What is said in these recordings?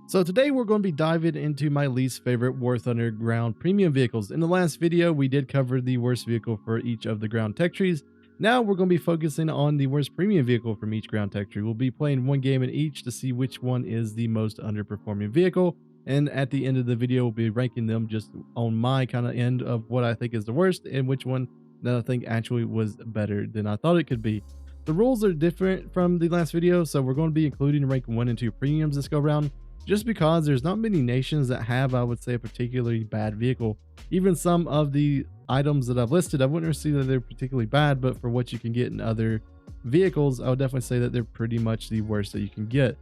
So today we're going to be diving into my least favorite Warthunder ground premium vehicles. In the last video, we did cover the worst vehicle for each of the ground tech trees. Now we're going to be focusing on the worst premium vehicle from each ground tech tree. We'll be playing one game in each to see which one is the most underperforming vehicle. And at the end of the video, we'll be ranking them just on my kind of end of what I think is the worst and which one that I think actually was better than I thought it could be. The rules are different from the last video, so we're going to be including rank 1 and 2 premiums this go round, just because there's not many nations that have, I would say, a particularly bad vehicle. Even some of the items that I've listed, I wouldn't say that they're particularly bad, but for what you can get in other vehicles, I would definitely say that they're pretty much the worst that you can get.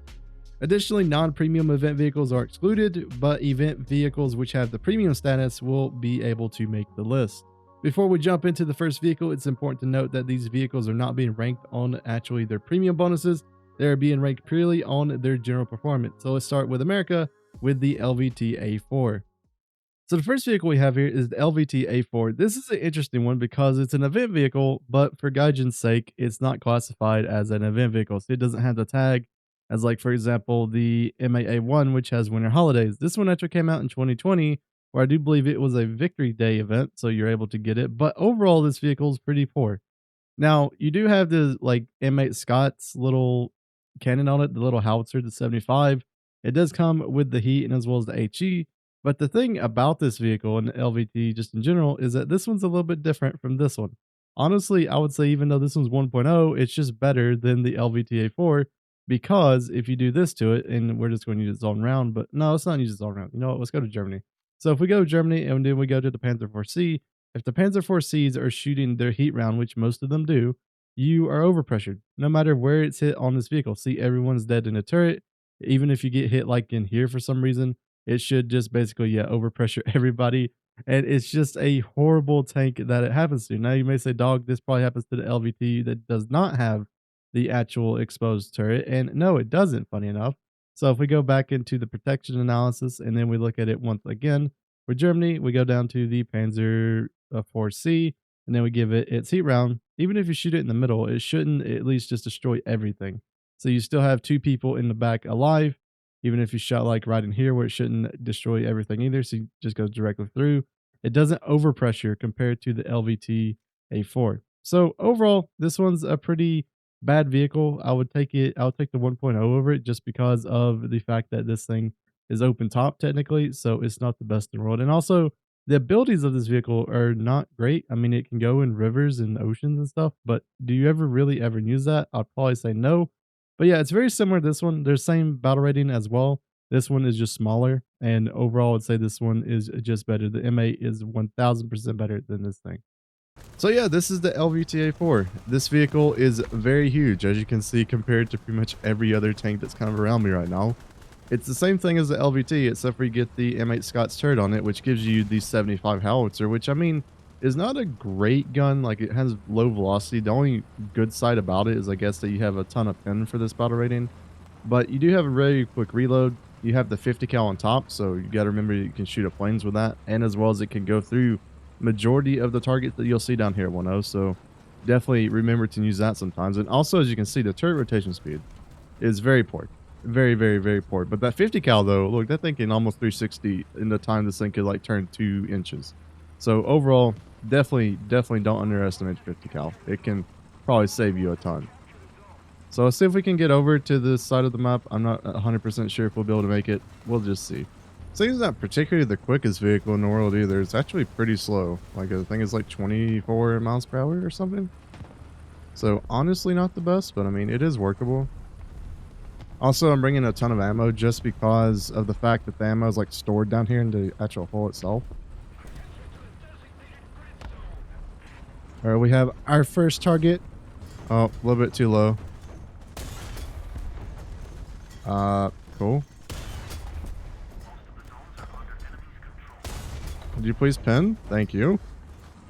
Additionally, non-premium event vehicles are excluded, but event vehicles which have the premium status will be able to make the list. Before we jump into the first vehicle, it's important to note that these vehicles are not being ranked on actually their premium bonuses. They're being ranked purely on their general performance. So let's start with America with the LVT A4. So the first vehicle we have here is the LVT A4. This is an interesting one because it's an event vehicle, but for Gaijin's sake, it's not classified as an event vehicle. So it doesn't have the tag as, like, for example, the MAA1, which has winter holidays. This one actually came out in 2020, where I do believe it was a Victory Day event, so you're able to get it. But overall, this vehicle is pretty poor. Now, you do have the, like, M8 Scott's little cannon on it, the little howitzer, the 75. It does come with the heat and as well as the HE. But the thing about this vehicle and the LVT just in general is that this one's a little bit different from this one. Honestly, I would say even though this one's 1.0, it's just better than the LVT A4, because if you do this to it, and we're just going to use its own round, but no, let's not use its own round. You know what? Let's go to Germany. So if we go to Germany and then we go to the Panzer IV-C, if the Panzer IV-Cs are shooting their heat round, which most of them do, you are overpressured no matter where it's hit on this vehicle. See, everyone's dead in a turret. Even if you get hit like in here for some reason, it should just basically, yeah, overpressure everybody. And it's just a horrible tank that it happens to. Now you may say, dog, this probably happens to the LVT that does not have the actual exposed turret. And no, it doesn't, funny enough. So if we go back into the protection analysis and then we look at it once again for Germany, we go down to the Panzer IV-C, and then we give it its heat round. Even if you shoot it in the middle, it shouldn't at least just destroy everything. So you still have two people in the back alive, even if you shot like right in here where it shouldn't destroy everything either. So you just goes directly through. It doesn't overpressure compared to the LVT A4. So overall, this one's a pretty bad vehicle. I would take the 1.0 over it just because of the fact that this thing is open top technically. So it's not the best in the world. And also, the abilities of this vehicle are not great. I mean, it can go in rivers and oceans and stuff, but do you ever use that? I'd probably say no. But yeah, it's very similar to this one. They're same battle rating as well. This one is just smaller, and overall, I'd say this one is just better. The M8 is 1000% better than this thing. So yeah, this is the LVT-A4. This vehicle is very huge, as you can see, compared to pretty much every other tank that's kind of around me right now. It's the same thing as the LVT, except for you get the M8 Scott's turret on it, which gives you the 75 howitzer, which, I mean, is not a great gun. Like, it has low velocity. The only good side about it is, I guess, that you have a ton of pin for this battle rating. But you do have a very quick reload. You have the 50 cal on top, so you got to remember you can shoot at planes with that. And as well as it can go through majority of the targets that you'll see down here at 1.0. So definitely remember to use that sometimes. And also, as you can see, the turret rotation speed is very poor. Very poor. But that 50 cal though, look, that thing can almost 360 in the time this thing could like turn 2 inches. So overall, definitely don't underestimate 50 cal. It can probably save you a ton. So let's see if we can get over to this side of the map. I'm not 100% sure if we'll be able to make it. We'll just see. So it's not particularly the quickest vehicle in the world either. It's actually pretty slow. Like, I think it's like 24 miles per hour or something. So honestly, not the best, but I mean, it is workable. Also, I'm bringing a ton of ammo just because of the fact that the ammo is like stored down here in the actual hull itself. All right, we have our first target. Oh, a little bit too low. Cool. Would you please pin? Thank you.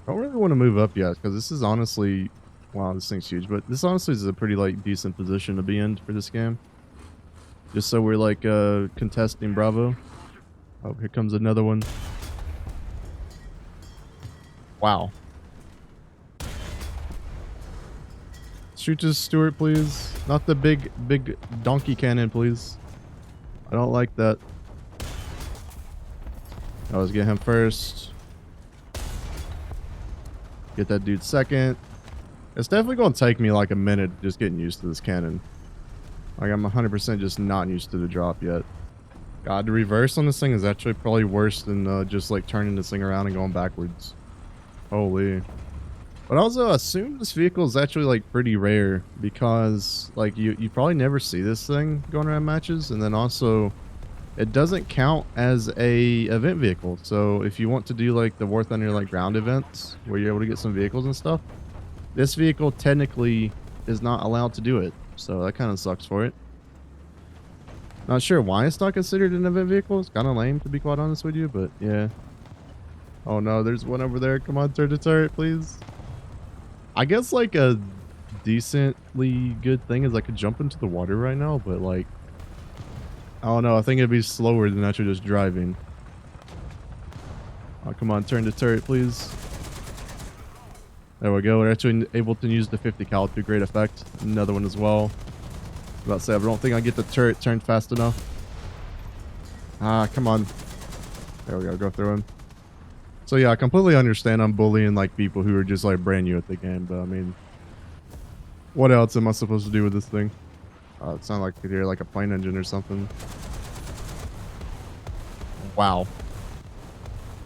I don't really want to move up yet because this is honestly, wow, this thing's huge, but this honestly is a pretty like decent position to be in for this game. Just so we're like contesting Bravo. Oh, here comes another one. Wow. Shoot this Stuart, please. Not the big donkey cannon, please. I don't like that. I was get him first. Get that dude second. It's definitely going to take me like a minute just getting used to this cannon. Like I'm 100% just not used to the drop yet. God, the reverse on this thing is actually probably worse than just like turning this thing around and going backwards. Holy. But also assume this vehicle is actually like pretty rare because like you probably never see this thing going around matches, and then also it doesn't count as a event vehicle. So if you want to do like the Warthunder like ground events where you're able to get some vehicles and stuff, this vehicle technically is not allowed to do it. So that kind of sucks for it. Not sure why it's not considered an event vehicle. It's kind of lame, to be quite honest with you, but yeah. Oh no, there's one over there. Come on, turn the turret, please. I guess like a decently good thing is I could jump into the water right now, but like, I don't know. I think it'd be slower than actually just driving. Oh, come on, turn the turret, please. There we go. We're actually able to use the 50 cal to great effect. Another one as well. About to say, I don't think I get the turret turned fast enough. Ah, come on. There we go. Go through him. So yeah, I completely understand I'm bullying like people who are just like brand new at the game, but I mean, what else am I supposed to do with this thing? It sounds like you could hear like a plane engine or something. Wow.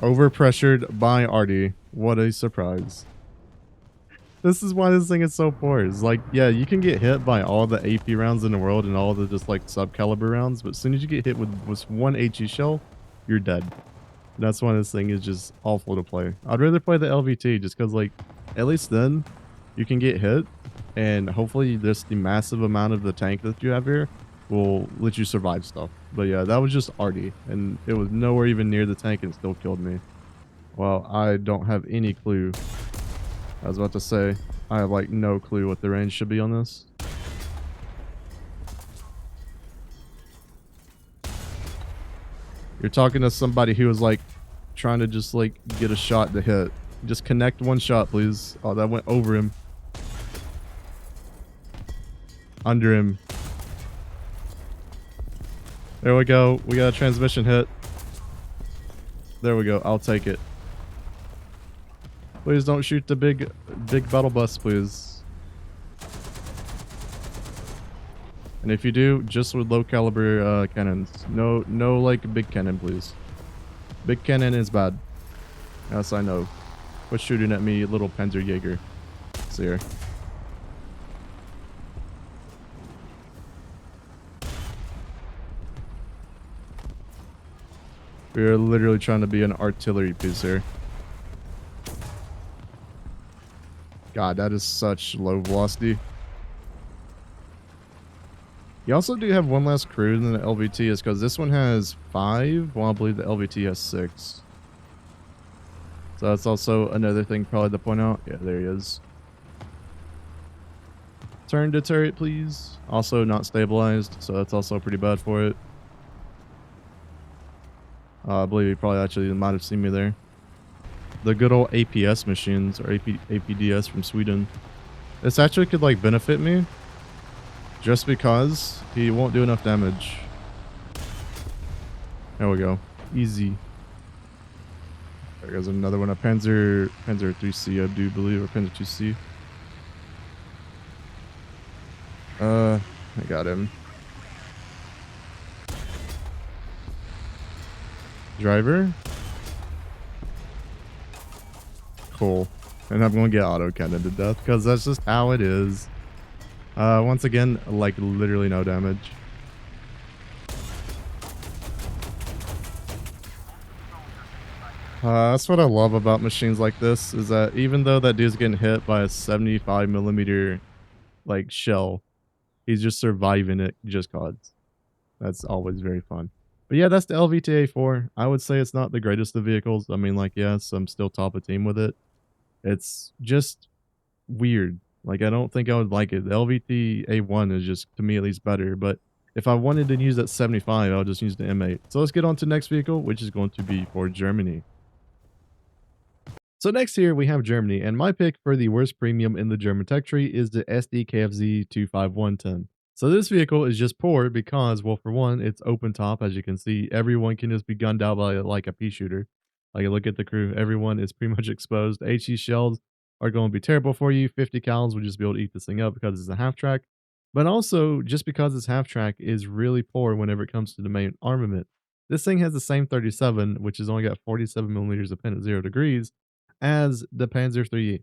Overpressured by Artie. What a surprise. This is why this thing is so poor. It's like, yeah, you can get hit by all the AP rounds in the world and all the just like sub-caliber rounds, but as soon as you get hit with one HE shell, you're dead. And that's why this thing is just awful to play. I'd rather play the LVT just because, like, at least then you can get hit, and hopefully just the massive amount of the tank that you have here will let you survive stuff. But yeah, that was just Artie, and it was nowhere even near the tank and still killed me. Well, I don't have any clue. I was about to say, I have like no clue what the range should be on this. You're talking to somebody who was like trying to just like get a shot to hit. Just connect one shot, please. Oh, that went over him. Under him. There we go. We got a transmission hit. There we go. I'll take it. Please don't shoot the big battle bus, please. And if you do, just with low caliber cannons. No like big cannon, please. Big cannon is bad. Yes, I know. Quit shooting at me, little Panzerjäger. See here. We're literally trying to be an artillery piece here. God, that is such low velocity. You also do have one less crew than the LVT is because this one has 5, while I believe the LVT has 6. So that's also another thing probably to point out. Yeah, there he is. Turn to turret, please. Also not stabilized, so that's also pretty bad for it. I believe he probably actually might have seen me there. The good old APS machines, or APDS from Sweden. This actually could like benefit me just because he won't do enough damage. There we go. Easy. There goes another one. A Panzer 3C, I do believe, or Panzer 2C. I got him. Driver. Cool. And I'm going to get auto cannon to death because that's just how it is. Once again, like literally no damage. That's what I love about machines like this, is that even though that dude's getting hit by a 75mm like shell, he's just surviving it just cause. That's always very fun. But yeah, that's the LVTA-4. I would say it's not the greatest of vehicles. I mean, like, yes, I'm still top of team with it. It's just weird. Like, I don't think I would like it. The LVT-A1 is just, to me at least, better. But if I wanted to use that 75, I would just use the M8. So let's get on to the next vehicle, which is going to be for Germany. So next here we have Germany, and my pick for the worst premium in the German tech tree is the SD KFZ 25110. So this vehicle is just poor because, well, for one, it's open top, as you can see. Everyone can just be gunned down by like a pea shooter. Like look at the crew. Everyone is pretty much exposed. HE shells are going to be terrible for you. 50 cals will just be able to eat this thing up because it's a half track. But also, just because it's half track is really poor whenever it comes to the main armament. This thing has the same 37, which has only got 47 millimeters of pin at 0 degrees, as the Panzer 3E.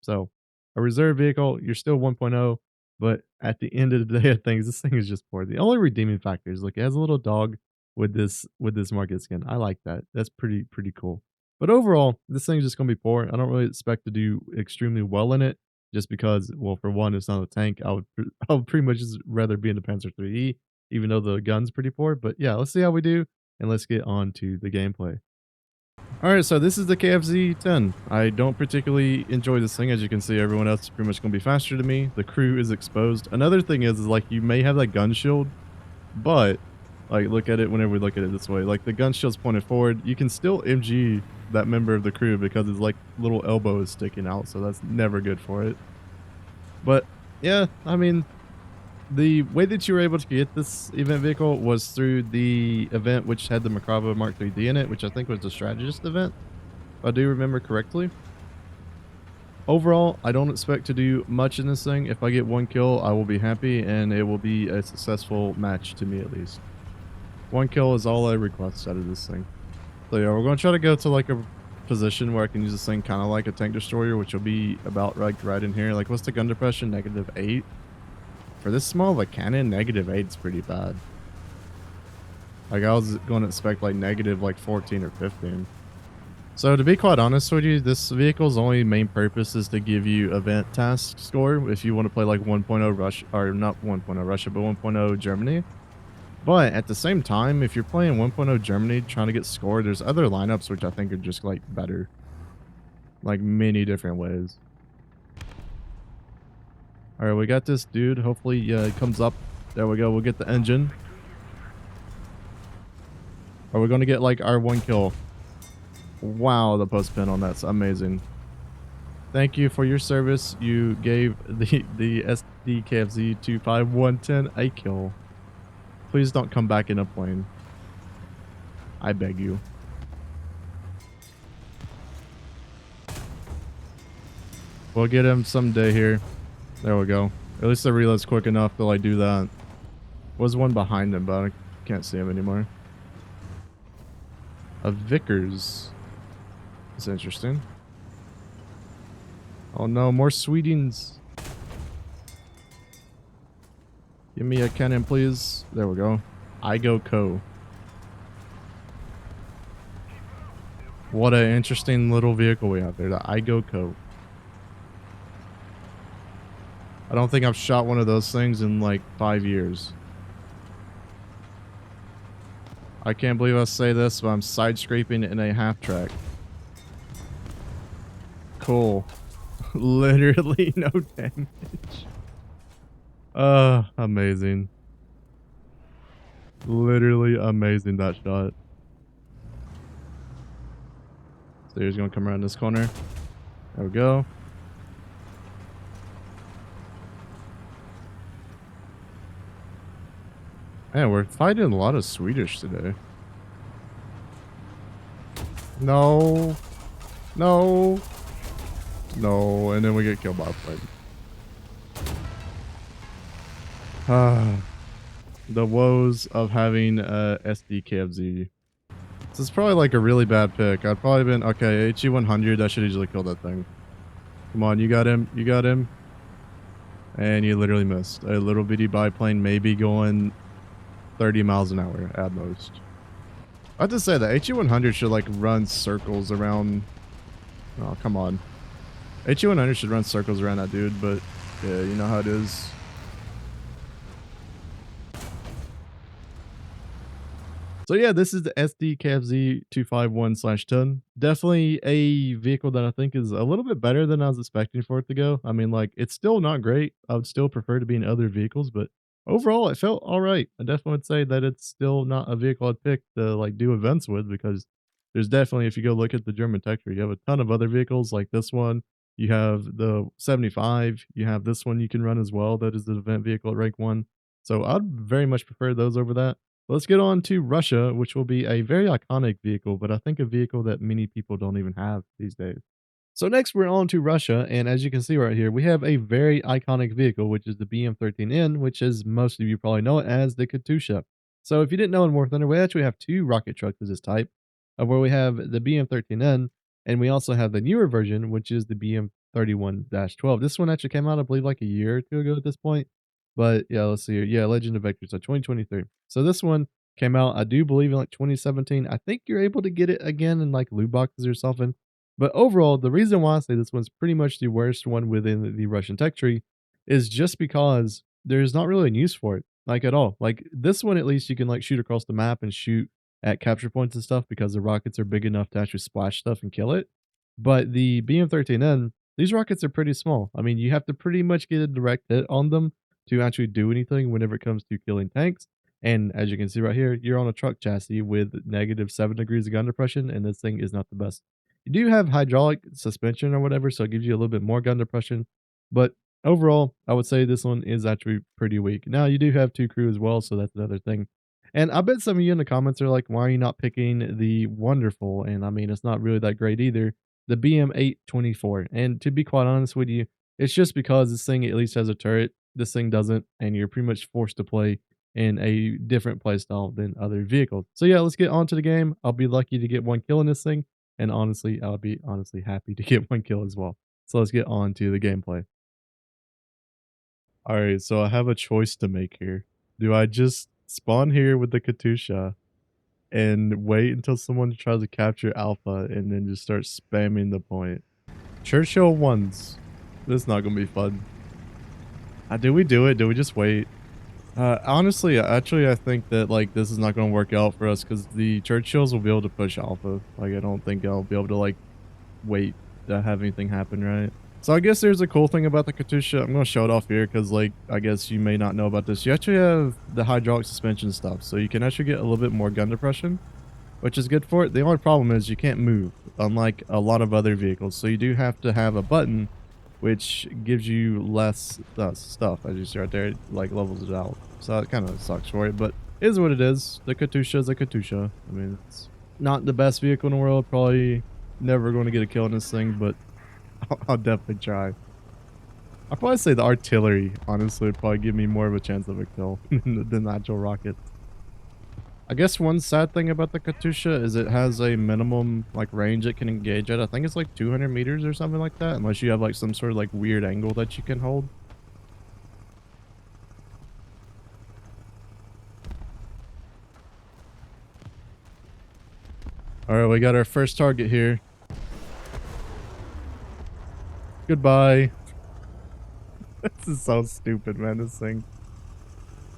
So, a reserve vehicle, you're still 1.0, but at the end of the day of things, this thing is just poor. The only redeeming factor is look, it has a little dog with this market skin. I like that. That's pretty cool. But overall, this thing's just gonna be poor. I don't really expect to do extremely well in it, just because, well, for one, it's not a tank. I would pretty much just rather be in the Panzer 3E, even though the gun's pretty poor. But yeah, let's see how we do, and let's get on to the gameplay. Alright, so this is the KFZ-10. I don't particularly enjoy this thing. As you can see, everyone else is pretty much going to be faster than me. The crew is exposed. Another thing is like you may have that gun shield, but like look at it whenever we look at it this way. Like the gun shield's pointed forward. You can still MG that member of the crew because his like little elbow is sticking out, so that's never good for it. But yeah, I mean, the way that you were able to get this event vehicle was through the event which had the Makrava Mark 3D in it, which I think was the strategist event, if I do remember correctly. Overall, I don't expect to do much in this thing. If I get 1 kill, I will be happy, and it will be a successful match to me at least. 1 kill is all I request out of this thing. So yeah, we're going to try to go to like a position where I can use this thing kind of like a tank destroyer, which will be about like right in here. Like what's the gun depression? -8. For this small of a cannon, -8 is pretty bad. Like I was going to expect like negative like 14 or 15. So to be quite honest with you, this vehicle's only main purpose is to give you event task score if you want to play like 1.0 Russia, or not 1.0 Russia, but 1.0 Germany. But at the same time, if you're playing 1.0 Germany trying to get scored, there's other lineups which I think are just like better. Like many different ways. All right, we got this dude. Hopefully, it comes up. There we go. We'll get the engine. Are we going to get like our 1 kill? Wow, the post pin on that's amazing. Thank you for your service. You gave the SDKFZ 25110 a kill. Please don't come back in a plane. I beg you. We'll get him someday here. There we go. At least the reload's quick enough to like do that. Was one behind him, but I can't see him anymore. A Vickers. That's interesting. Oh no, more Swedes. Give me a cannon, please. There we go. I go co. What an interesting little vehicle we have there. The I go co. I don't think I've shot one of those things in like 5 years. I can't believe I say this, but I'm side scraping in a half track. Cool. Literally no damage. Amazing. Literally amazing, that shot. So he's gonna come around this corner. There we go. Man, we're fighting a lot of Swedish today. No. No. No. And then we get killed by a plane. The woes of having SDKFZ. This is probably like a really bad pick. I'd probably been, okay, HE100, I should easily kill that thing. Come on, you got him. You got him. And you literally missed. A little bitty biplane maybe going 30 miles an hour at most. I have to say that HE100 should like run circles around. Oh, come on. HE100 should run circles around that dude, but yeah, you know how it is. So yeah, this is the SDKFZ 251/10. Definitely a vehicle that I think is a little bit better than I was expecting for it to go. I mean, like, it's still not great. I would still prefer to be in other vehicles, but overall, it felt all right. I definitely would say that it's still not a vehicle I'd pick to like do events with, because there's definitely, if you go look at the German tech tree, you have a ton of other vehicles like this one. You have the 75. You have this one you can run as well. That is the event vehicle at rank 1. So I'd very much prefer those over that. Let's get on to Russia, which will be a very iconic vehicle, but I think a vehicle that many people don't even have these days. So next we're on to Russia, and as you can see right here, we have a very iconic vehicle, which is the BM-13N, which is most of you probably know it as the Katusha. So if you didn't know in War Thunder, we actually have two rocket trucks of this type, where we have the BM-13N, and we also have the newer version, which is the BM-31-12. This one actually came out, I believe, like a year or two ago at this point. But yeah, let's see here. Yeah, Legend of Victor, so 2023. So this one came out, I do believe, in like 2017. I think you're able to get it again in like loot boxes or something. But overall, the reason why I say this one's pretty much the worst one within the Russian tech tree is just because there's not really a use for it, like at all. Like this one, at least you can like shoot across the map and shoot at capture points and stuff because the rockets are big enough to actually splash stuff and kill it. But the BM-13N, these rockets are pretty small. I mean, you have to pretty much get a direct hit on them to actually do anything whenever it comes to killing tanks. And as you can see right here, you're on a truck chassis with -7 degrees of gun depression, and this thing is not the best. You do have hydraulic suspension or whatever, so it gives you a little bit more gun depression. But overall, I would say this one is actually pretty weak. Now, you do have two crew as well, so that's another thing. And I bet some of you in the comments are like, why are you not picking the wonderful? And I mean, it's not really that great either. The BM-824. And to be quite honest with you, it's just because this thing at least has a turret. This thing doesn't, and you're pretty much forced to play in a different playstyle than other vehicles. So yeah, let's get on to the game. I'll be lucky to get one kill in this thing. And honestly, I'll be honestly happy to get one kill as well. So let's get on to the gameplay. All right, so I have a choice to make here. Do I just spawn here with the Katusha and wait until someone tries to capture Alpha and then just start spamming the point? Churchill ones. This is not going to be fun. Do we do it? Do we just wait? Honestly, actually, I think that like this is not going to work out for us because the Churchills will be able to push Alpha. Like, I don't think I'll be able to like wait to have anything happen, right? So I guess there's a cool thing about the Katusha. I'm going to show it off here because like I guess you may not know about this. You actually have the hydraulic suspension stuff, so you can actually get a little bit more gun depression, which is good for it. The only problem is you can't move, unlike a lot of other vehicles. So you do have to have a button which gives you less stuff, as you see right there. It like levels it out, so it kind of sucks for it, but it is what it is. The Katusha is a Katusha. I mean, it's not the best vehicle in the world, probably never going to get a kill in this thing, but I'll definitely try. I'd probably say the artillery honestly would probably give me more of a chance of a kill than the actual rocket. I guess one sad thing about the Katusha is it has a minimum like range it can engage at. I think it's like 200 meters or something like that, unless you have like some sort of like weird angle that you can hold. All right, we got our first target here. Goodbye. This is so stupid, man, this thing.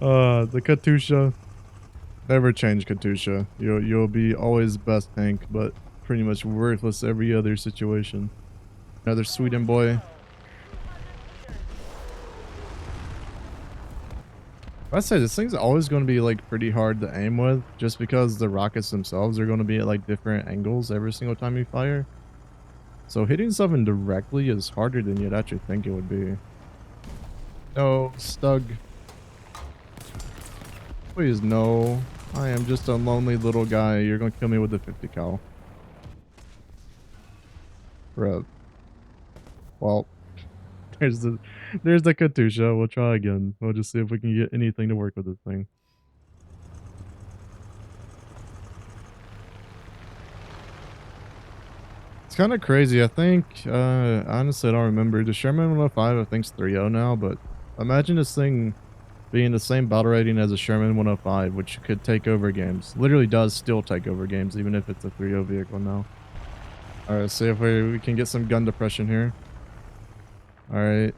The Katusha. Never change Katusha. You'll be always best tank, but pretty much worthless every other situation. Another Sweden boy. I say this thing's always going to be like pretty hard to aim with, just because the rockets themselves are going to be at like different angles every single time you fire. So hitting something directly is harder than you'd actually think it would be. No, Stug. Please no. I am just a lonely little guy. You're gonna kill me with a 50 cal. Bro. Well, there's the Katusha. We'll try again. We'll just see if we can get anything to work with this thing. It's kind of crazy. I think, honestly, I don't remember. The Sherman 105, I think, is 3.0 now, but imagine this thing being the same battle rating as a Sherman 105, which could take over games. Literally does still take over games, even if it's a 3.0 vehicle now. Alright, let's see if we can get some gun depression here. Alright.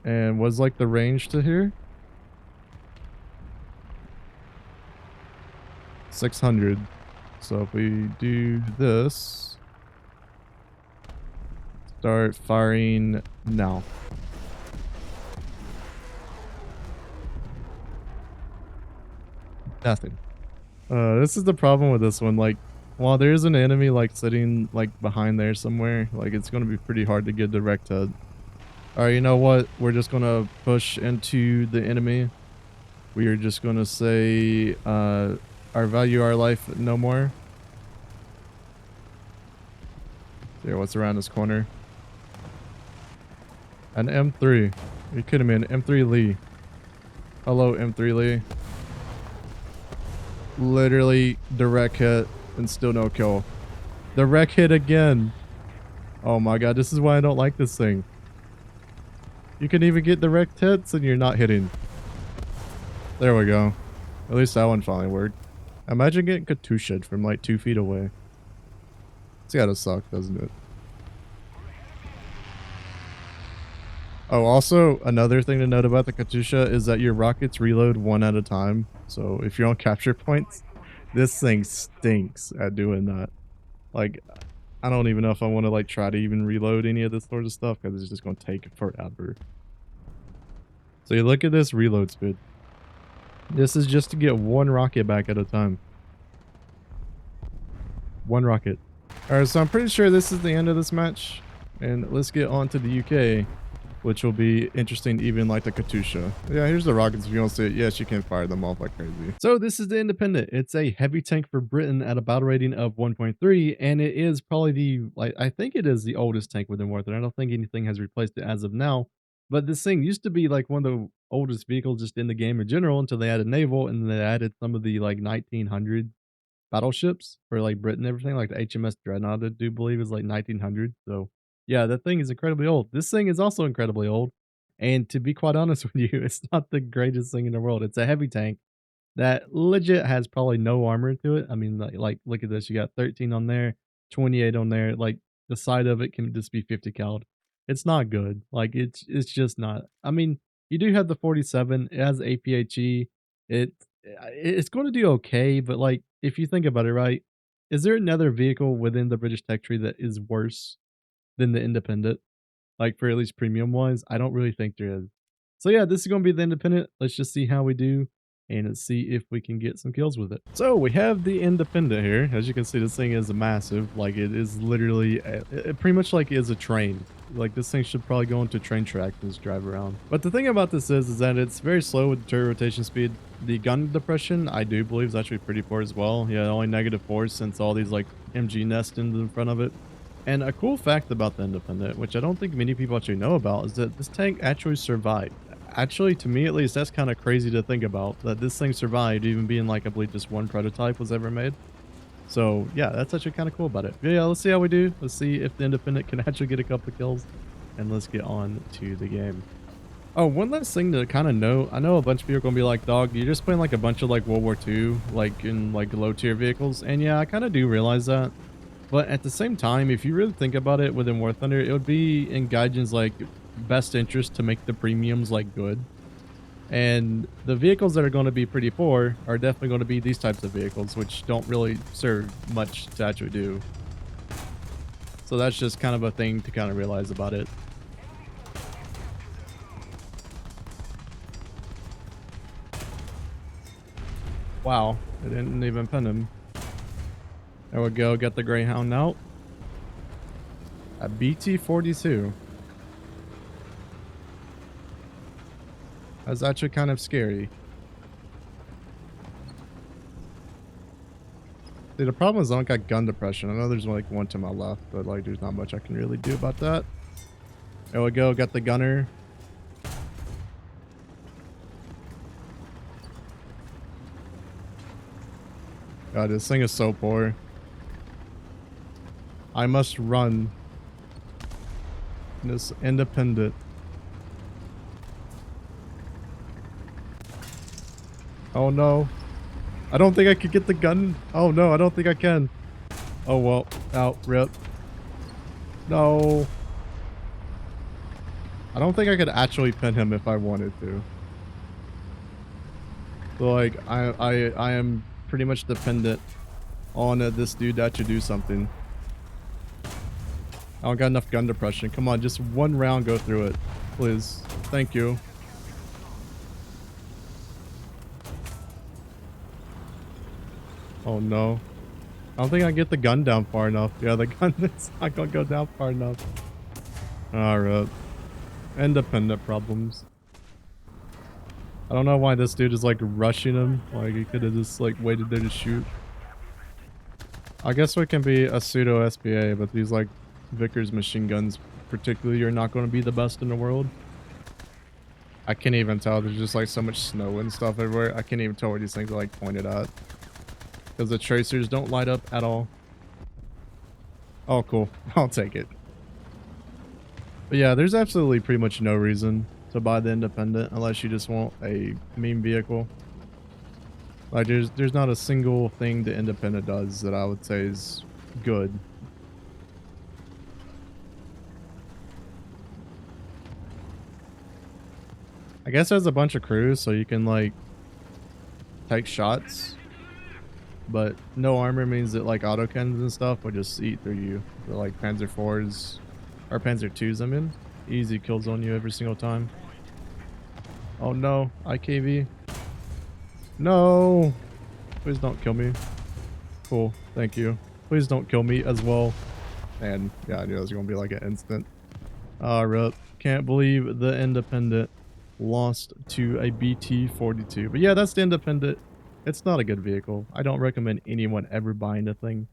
And what's like the range to here? 600. So if we do this, start firing now. Nothing. This is the problem with this one. Like, while there's an enemy like sitting like behind there somewhere, like it's gonna be pretty hard to get direct hit. Alright, you know what? We're just gonna push into the enemy. We are just going to say our value, our life, no more. Here, what's around this corner? An M3. Are you kidding me? An M3 Lee. Hello, M3 Lee. Literally direct hit and still no kill. Direct hit again. Oh my god, this is why I don't like this thing. You can even get direct hits and you're not hitting. There we go. At least that one finally worked. Imagine getting Katusha from like 2 feet away. It's gotta suck, doesn't it? Oh, also, another thing to note about the Katusha is that your rockets reload 1 at a time. So if you're on capture points, this thing stinks at doing that. Like, I don't even know if I want to like try to even reload any of this sort of stuff because it's just going to take forever. So you look at this reload speed. This is just to get 1 rocket back at a time. 1 rocket. Alright, so I'm pretty sure this is the end of this match. And let's get on to the UK, which will be interesting even like the Katusha. Yeah, here's the rockets if you want to see it. Yes, you can fire them off like crazy. So this is the Independent. It's a heavy tank for Britain at a battle rating of 1.3, and it is probably the, like, I think it is the oldest tank within Warthunder. I don't think anything has replaced it as of now, but this thing used to be like one of the oldest vehicles just in the game in general until they added naval, and they added some of the like 1900 battleships for like Britain and everything, like the HMS Dreadnought, I do believe is like 1900. So yeah, that thing is incredibly old. This thing is also incredibly old. And to be quite honest with you, it's not the greatest thing in the world. It's a heavy tank that legit has probably no armor to it. I mean, like look at this. You got 13 on there, 28 on there. Like the side of it can just be 50 cal. It's not good. Like it's just not. I mean, you do have the 47. It has APHE. It's going to do okay, but like if you think about it, right? Is there another vehicle within the British tech tree that is worse than the Independent? Like for at least premium wise, I don't really think there is. So yeah, this is going to be the Independent. Let's just see how we do and let's see if we can get some kills with it. So we have the Independent here. As you can see, this thing is massive. Like it is literally it pretty much like is a train. Like this thing should probably go into train track and just drive around. But the thing about this is that it's very slow with the turret rotation speed. The gun depression, I do believe, is actually pretty poor as well. Yeah, only -4 since all these like MG nest in front of it. And a cool fact about the Independent, which I don't think many people actually know about, is that this tank actually survived. Actually, to me at least, that's kind of crazy to think about, that this thing survived, even being like, I believe just 1 prototype was ever made. So yeah, that's actually kind of cool about it. But yeah, let's see how we do. Let's see if the Independent can actually get a couple of kills. And let's get on to the game. Oh, one last thing to kind of know. I know a bunch of people are going to be like, dog, you're just playing like a bunch of like World War II, like in like low tier vehicles. And yeah, I kind of do realize that. But at the same time, if you really think about it within Warthunder, it would be in Gaijin's like best interest to make the premiums like good. And the vehicles that are going to be pretty poor are definitely going to be these types of vehicles, which don't really serve much to actually do. So that's just kind of a thing to kind of realize about it. Wow, it didn't even pin him. There we go, got the Greyhound out. A BT-42. That's actually kind of scary. See, the problem is I don't got gun depression. I know there's like 1 to my left, but like there's not much I can really do about that. There we go, got the gunner. God, this thing is so poor. I must run. This Independent. Oh no. I don't think I could get the gun. Oh no, I don't think I can. Oh well. Out. Rip. No. I don't think I could actually pin him if I wanted to. So like, I am pretty much dependent on this dude to actually do something. I don't got enough gun depression. Come on, just 1 round, go through it. Please. Thank you. Oh no. I don't think I can get the gun down far enough. Yeah, the gun is not gonna go down far enough. Alright. Independent problems. I don't know why this dude is like rushing him. Like he could have just like waited there to shoot. I guess we can be a pseudo SPA, but these like Vickers machine guns particularly are not going to be the best in the world. I can't even tell. There's just like so much snow and stuff everywhere. I can't even tell where these things are like pointed at. Because the tracers don't light up at all. Oh, cool. I'll take it. But yeah, there's absolutely pretty much no reason to buy the Independent unless you just want a meme vehicle. Like there's not a single thing the Independent does that I would say is good. I guess there's a bunch of crews so you can like take shots. But no armor means that like autocannons and stuff will just eat through you. The like Panzer IVs or Panzer IIs, I mean. Easy kills on you every single time. Oh no, IKV. No! Please don't kill me. Cool, thank you. Please don't kill me as well. And yeah, I knew it was gonna be like an instant. Rip. Can't believe the Independent lost to a BT-42. But yeah, that's the Independent. It's not a good vehicle. I don't recommend anyone ever buying the thing.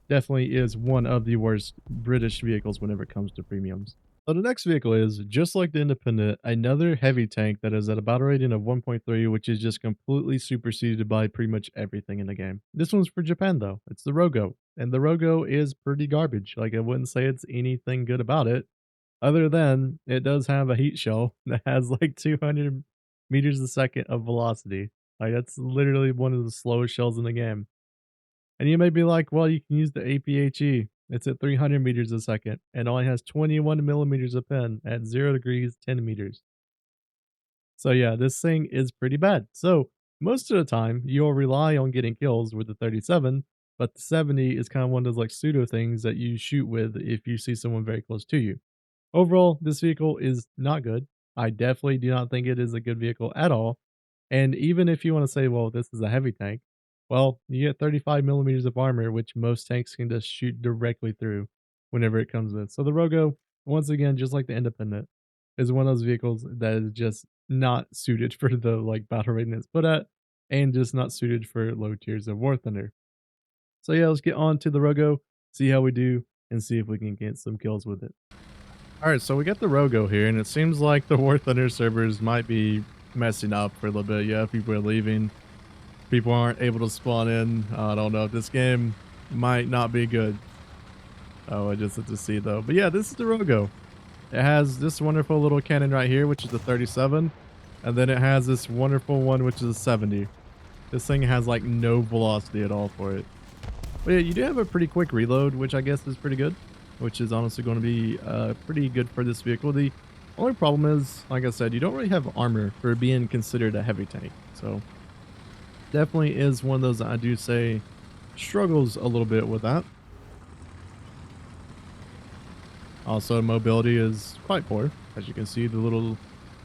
Definitely is one of the worst British vehicles whenever it comes to premiums. So the next vehicle is, just like the Independent, another heavy tank that is at a battle rating of 1.3, which is just completely superseded by pretty much everything in the game. This one's for Japan though. It's the Rogo. And the Rogo is pretty garbage. Like I wouldn't say it's anything good about it. Other than it does have a heat shell that has like 200 meters a second of velocity. Like that's literally one of the slowest shells in the game. And you may be like, well, you can use the APHE. It's at 300 meters a second and only has 21 millimeters of pen at 0 degrees, 10 meters. So yeah, this thing is pretty bad. So most of the time, you'll rely on getting kills with the 37, but the 70 is kind of one of those like pseudo things that you shoot with if you see someone very close to you. Overall, this vehicle is not good. I definitely do not think it is a good vehicle at all. And even if you want to say, well, this is a heavy tank, well, you get 35 millimeters of armor, which most tanks can just shoot directly through whenever it comes in. So the Rogo, once again, just like the Independent, is one of those vehicles that is just not suited for the like battle rating it's put at, and just not suited for low tiers of Warthunder. So yeah, let's get on to the Rogo, see how we do, and see if we can get some kills with it. Alright, so we got the Rogo here, and it seems like the War Thunder servers might be messing up for a little bit. Yeah, people are leaving. People aren't able to spawn in. I don't know. This game might not be good. Oh, I just have to see, though. But yeah, this is the Rogo. It has this wonderful little cannon right here, which is the 37. And then it has this wonderful one, which is a 70. This thing has, like, no velocity at all for it. But yeah, you do have a pretty quick reload, which I guess is pretty good. Which is honestly going to be pretty good for this vehicle. The only problem is, like I said, you don't really have armor for being considered a heavy tank. So definitely is one of those that I do say struggles a little bit with that. Also, mobility is quite poor. As you can see, the little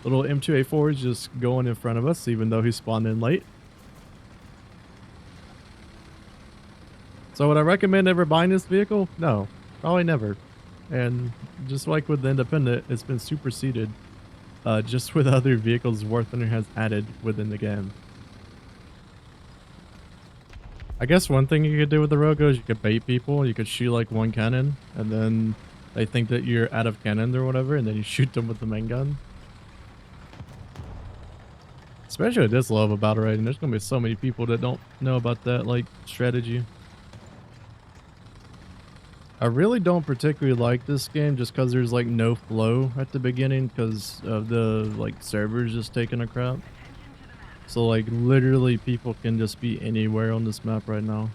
M2A4 is just going in front of us, even though he spawned in late. So would I recommend ever buying this vehicle? No. Probably never. And just like with the Independent, it's been superseded just with other vehicles Warthunder has added within the game. I guess one thing you could do with the Rogo is you could bait people. You could shoot like one cannon, and then they think that you're out of cannons or whatever, and then you shoot them with the main gun. Especially at this level of battle rating, there's going to be so many people that don't know about that like strategy. I really don't particularly like this game just because there's like no flow at the beginning because of the like servers just taking a crap. So like literally people can just be anywhere on this map right now.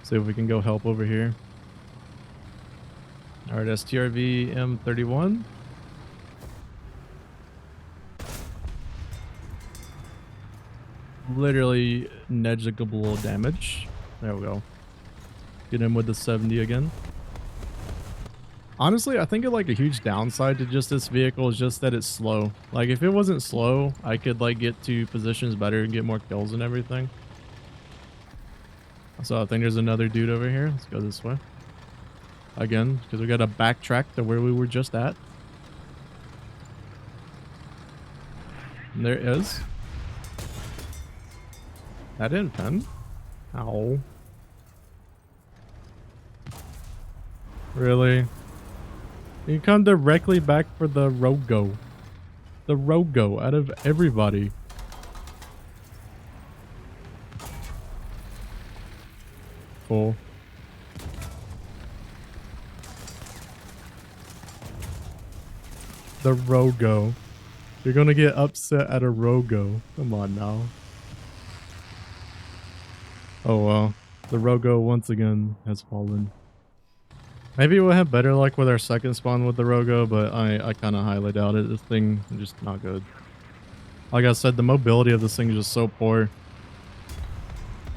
See if we can go help over here. Alright, STRV M31. Literally negligible damage. There we go. Get him with the 70 again. Honestly, I think like a huge downside to just this vehicle is just that it's slow. Like if it wasn't slow, I could like get to positions better and get more kills and everything. So I think there's another dude over here. Let's go this way. Again, because we got to backtrack to where we were just at. And there it is. That didn't pen. Ow. Really? You come directly back for the Rogo. The Rogo out of everybody. Cool. The Rogo. You're gonna get upset at a Rogo. Come on now. Oh well. The Rogo once again has fallen. Maybe we'll have better luck with our second spawn with the Rogo, but I kind of highly doubt it. This thing is just not good. Like I said, the mobility of this thing is just so poor.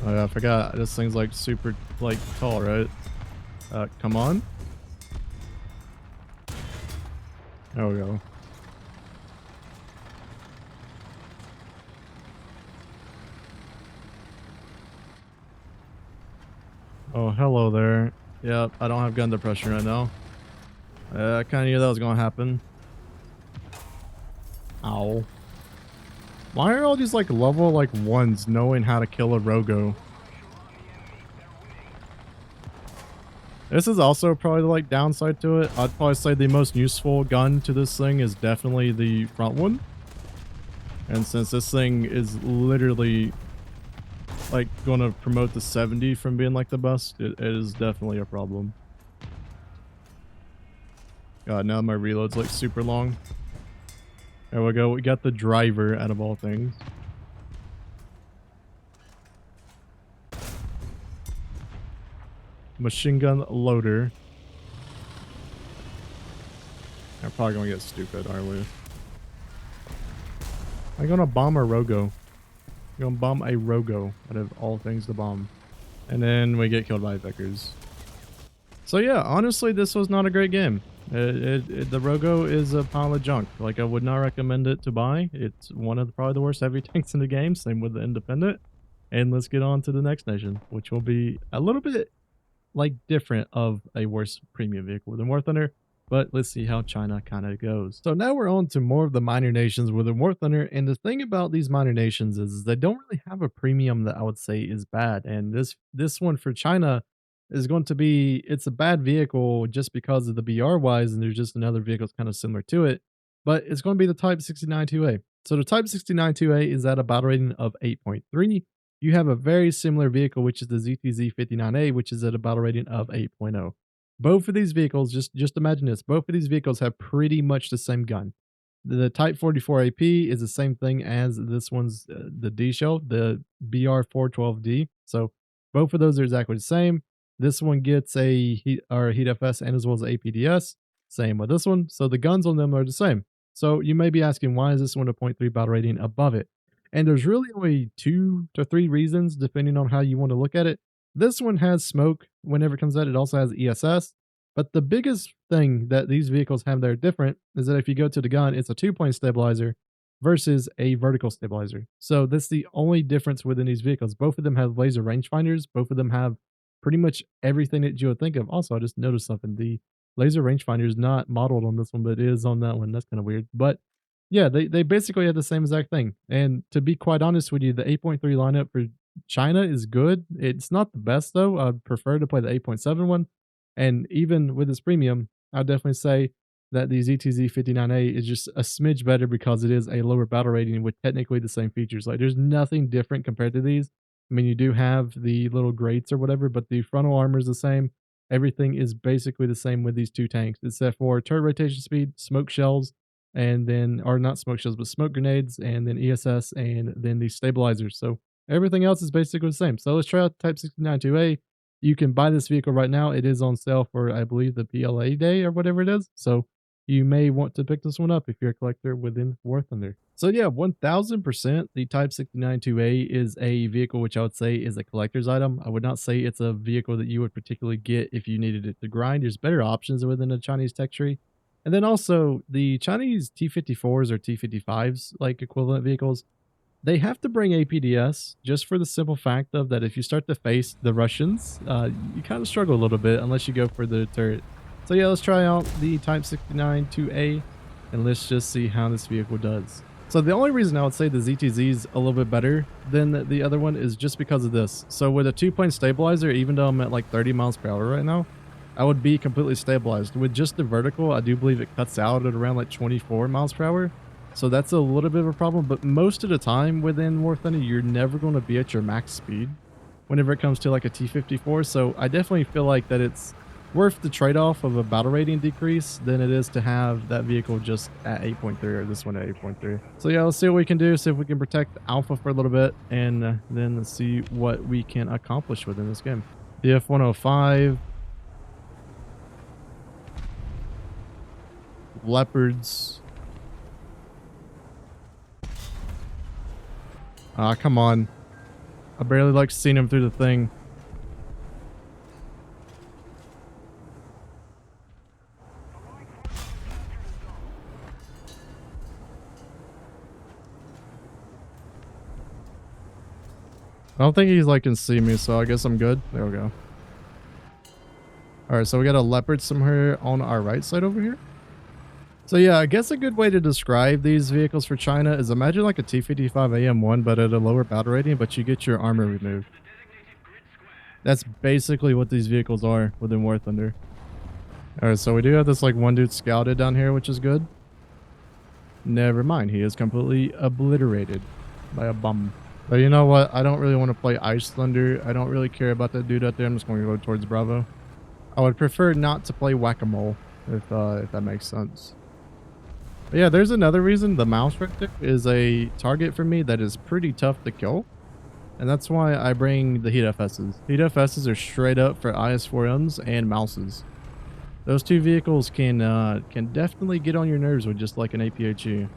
Oh yeah, I forgot. This thing's like super like tall, right? Come on. There we go. Oh, hello there. Yep, I don't have gun depression right now. I kind of knew that was going to happen. Ow. Why are all these like level like ones knowing how to kill a Rogo? This is also probably the like downside to it. I'd probably say the most useful gun to this thing is definitely the front one. And since this thing is literally like going to promote the 70 from being like the best, it is definitely a problem. God, now my reload's like super long. There we go. We got the driver out of all things. Machine gun loader. We're probably gonna get stupid, aren't we? I'm gonna bomb a Rogo. I'm gonna bomb a Rogo out of all things to bomb. And then we get killed by Vickers. So yeah, honestly, this was not a great game. The Rogo is a pile of junk. Like, I would not recommend it to buy. It's one of probably the worst heavy tanks in the game. Same with the Independent. And let's get on to the next nation, which will be a little bit like different of a worse premium vehicle than Warthunder. But let's see how China kind of goes. So now we're on to more of the minor nations within Warthunder. And the thing about these minor nations is they don't really have a premium that I would say is bad. And this one for China is going to be, it's a bad vehicle just because of the BR wise, and there's just another vehicle that's kind of similar to it. But it's going to be the Type 69-2A. So the Type 69-2A is at a battle rating of 8.3. You have a very similar vehicle, which is the ZTZ-59A, which is at a battle rating of 8.0. Both of these vehicles, just imagine this, both of these vehicles have pretty much the same gun. The Type 44 AP is the same thing as this one's, the D shell, the BR412D. So both of those are exactly the same. This one gets a heat FS and as well as APDS. Same with this one. So the guns on them are the same. So you may be asking, why is this one a 0.3 battle rating above it? And there's really only 2 to 3 reasons, depending on how you want to look at it. This one has smoke whenever it comes out. It also has ESS. But the biggest thing that these vehicles have that are different is that if you go to the gun, it's a 2-point stabilizer versus a vertical stabilizer. So that's the only difference within these vehicles. Both of them have laser rangefinders. Both of them have pretty much everything that you would think of. Also, I just noticed something. The laser rangefinder is not modeled on this one, but it is on that one. That's kind of weird. But yeah, they basically have the same exact thing. And to be quite honest with you, the 8.3 lineup for China is good. It's not the best though. I'd prefer to play the 8.7 one. And even with this premium, I'd definitely say that the ZTZ-59A is just a smidge better because it is a lower battle rating with technically the same features. Like, there's nothing different compared to these. I mean, you do have the little grates or whatever, but the frontal armor is the same. Everything is basically the same with these two tanks, except for turret rotation speed, smoke shells, and then, or not smoke shells, but smoke grenades, and then ESS, and then the stabilizers. So everything else is basically the same. So let's try out the Type 69-2A. You can buy this vehicle right now. It is on sale for, I believe, the PLA day or whatever it is. So you may want to pick this one up if you're a collector within Warthunder. So yeah, 1000% the Type 69-2A is a vehicle which I would say is a collector's item. I would not say it's a vehicle that you would particularly get if you needed it to grind. There's better options within the Chinese tech tree. And then also the Chinese T-54s or T-55s, like equivalent vehicles, they have to bring APDS just for the simple fact of that if you start to face the Russians, you kind of struggle a little bit unless you go for the turret. So yeah, let's try out the Type 69-2A and let's just see how this vehicle does. So the only reason I would say the ZTZ is a little bit better than the other one is just because of this. So with a 2-point stabilizer, even though I'm at like 30 miles per hour right now, I would be completely stabilized. With just the vertical, I do believe it cuts out at around like 24 miles per hour. So that's a little bit of a problem, but most of the time within War Thunder, you're never going to be at your max speed whenever it comes to like a T-54. So I definitely feel like that it's worth the trade-off of a battle rating decrease than it is to have that vehicle just at 8.3 or this one at 8.3. So yeah, let's see what we can do. See if we can protect Alpha for a little bit, and then let's see what we can accomplish within this game. The F-105. Leopards. Ah, come on. I barely like seeing him through the thing. I don't think he's like can see me, so I guess I'm good. There we go. All right, so we got a Leopard somewhere on our right side over here. So yeah, I guess a good way to describe these vehicles for China is imagine like a T-55 AM1, but at a lower battle rating, but you get your armor removed. That's basically what these vehicles are within War Thunder. All right, so we do have this like one dude scouted down here, which is good. Never mind, he is completely obliterated by a bum. But you know what? I don't really want to play Ice Thunder. I don't really care about that dude out there. I'm just going to go towards Bravo. I would prefer not to play Whack-A-Mole, if that makes sense. But yeah, there's another reason. The mouse right there is a target for me that is pretty tough to kill. And that's why I bring the Heat FSs. Heat FSs are straight up for IS-4Ms and mouses. Those two vehicles can definitely get on your nerves with just like an APHE.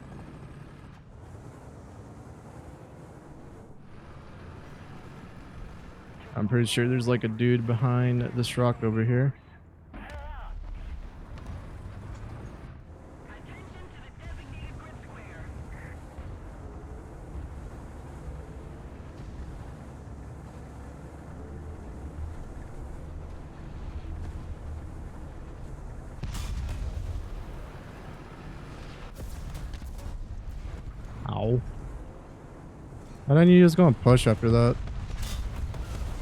I'm pretty sure there's like a dude behind this rock over here. Ow. And then you just go and push after that.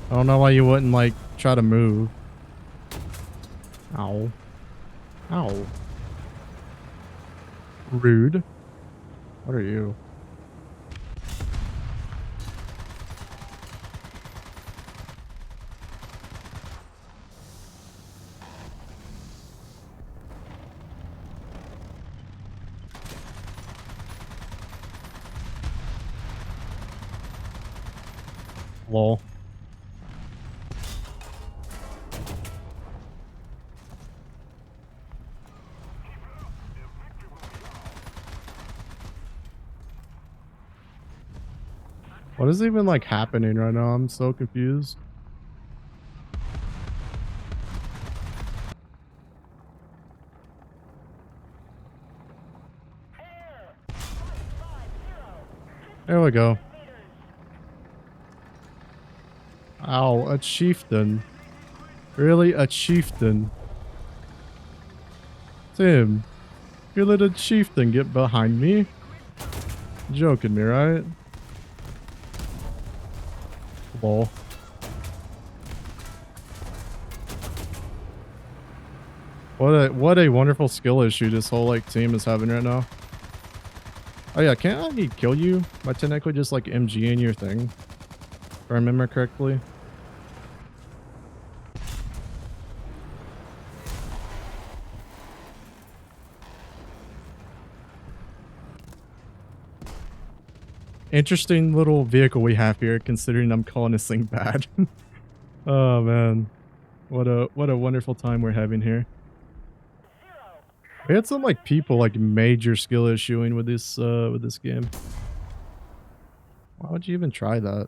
I don't know why you wouldn't, like, try to move. Ow. Ow. Rude. What are you? Lol. What is even like happening right now? I'm so confused. There we go. Ow, a chieftain. Really? A chieftain? Tim, you let a chieftain get behind me? Joking me, right? Lol. What a wonderful skill issue this whole like team is having right now. Oh yeah, can't I kill you by technically just like MGing your thing? If I remember correctly. Interesting little vehicle we have here, considering I'm calling this thing bad. Oh man, what a wonderful time we're having here. We had some like people like major skill issuing with this game. Why would you even try that?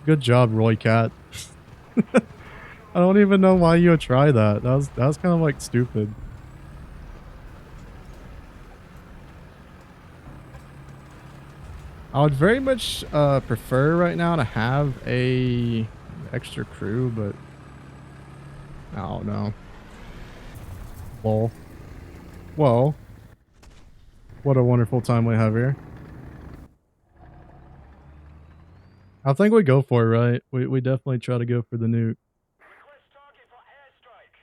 Good job, Roy Cat. I don't even know why you would try that. That was kind of like stupid. I would very much prefer right now to have a extra crew, but Oh no. Lol. Well, what a wonderful time we have here. I think we go for it, right? We definitely try to go for the nuke.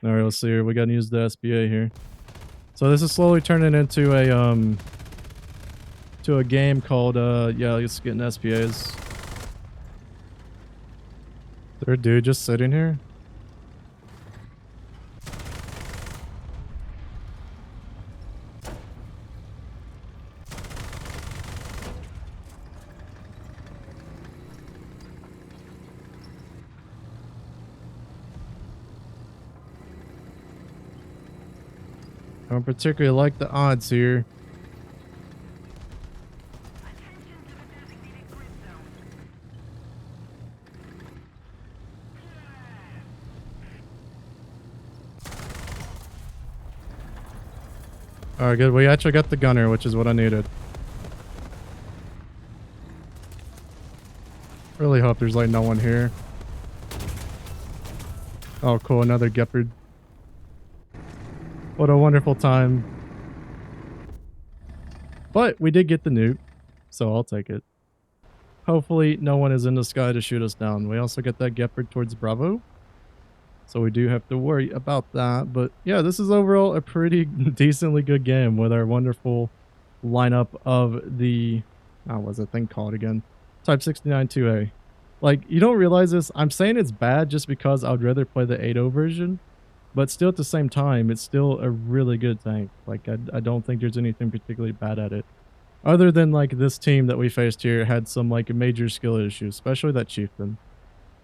Alright, let's see here. We gotta use the SBA here. So this is slowly turning into a game called yeah, let's get an SPAs. Is there a dude just sitting here? I don't particularly like the odds here. Alright, good. We actually got the gunner, which is what I needed. Really hope there's like no one here. Oh, cool. Another Gepard. What a wonderful time. But we did get the nuke, so I'll take it. Hopefully no one is in the sky to shoot us down. We also get that Gepard towards Bravo. So we do have to worry about that. But yeah, this is overall a pretty decently good game with our wonderful lineup of the... what was that thing called again? Type 69 2A. Like, you don't realize this. I'm saying it's bad just because I would rather play the 8.0 version. But still at the same time, it's still a really good tank. Like, I don't think there's anything particularly bad at it. Other than, like, this team that we faced here had some, like, major skill issues. Especially that Chieftain.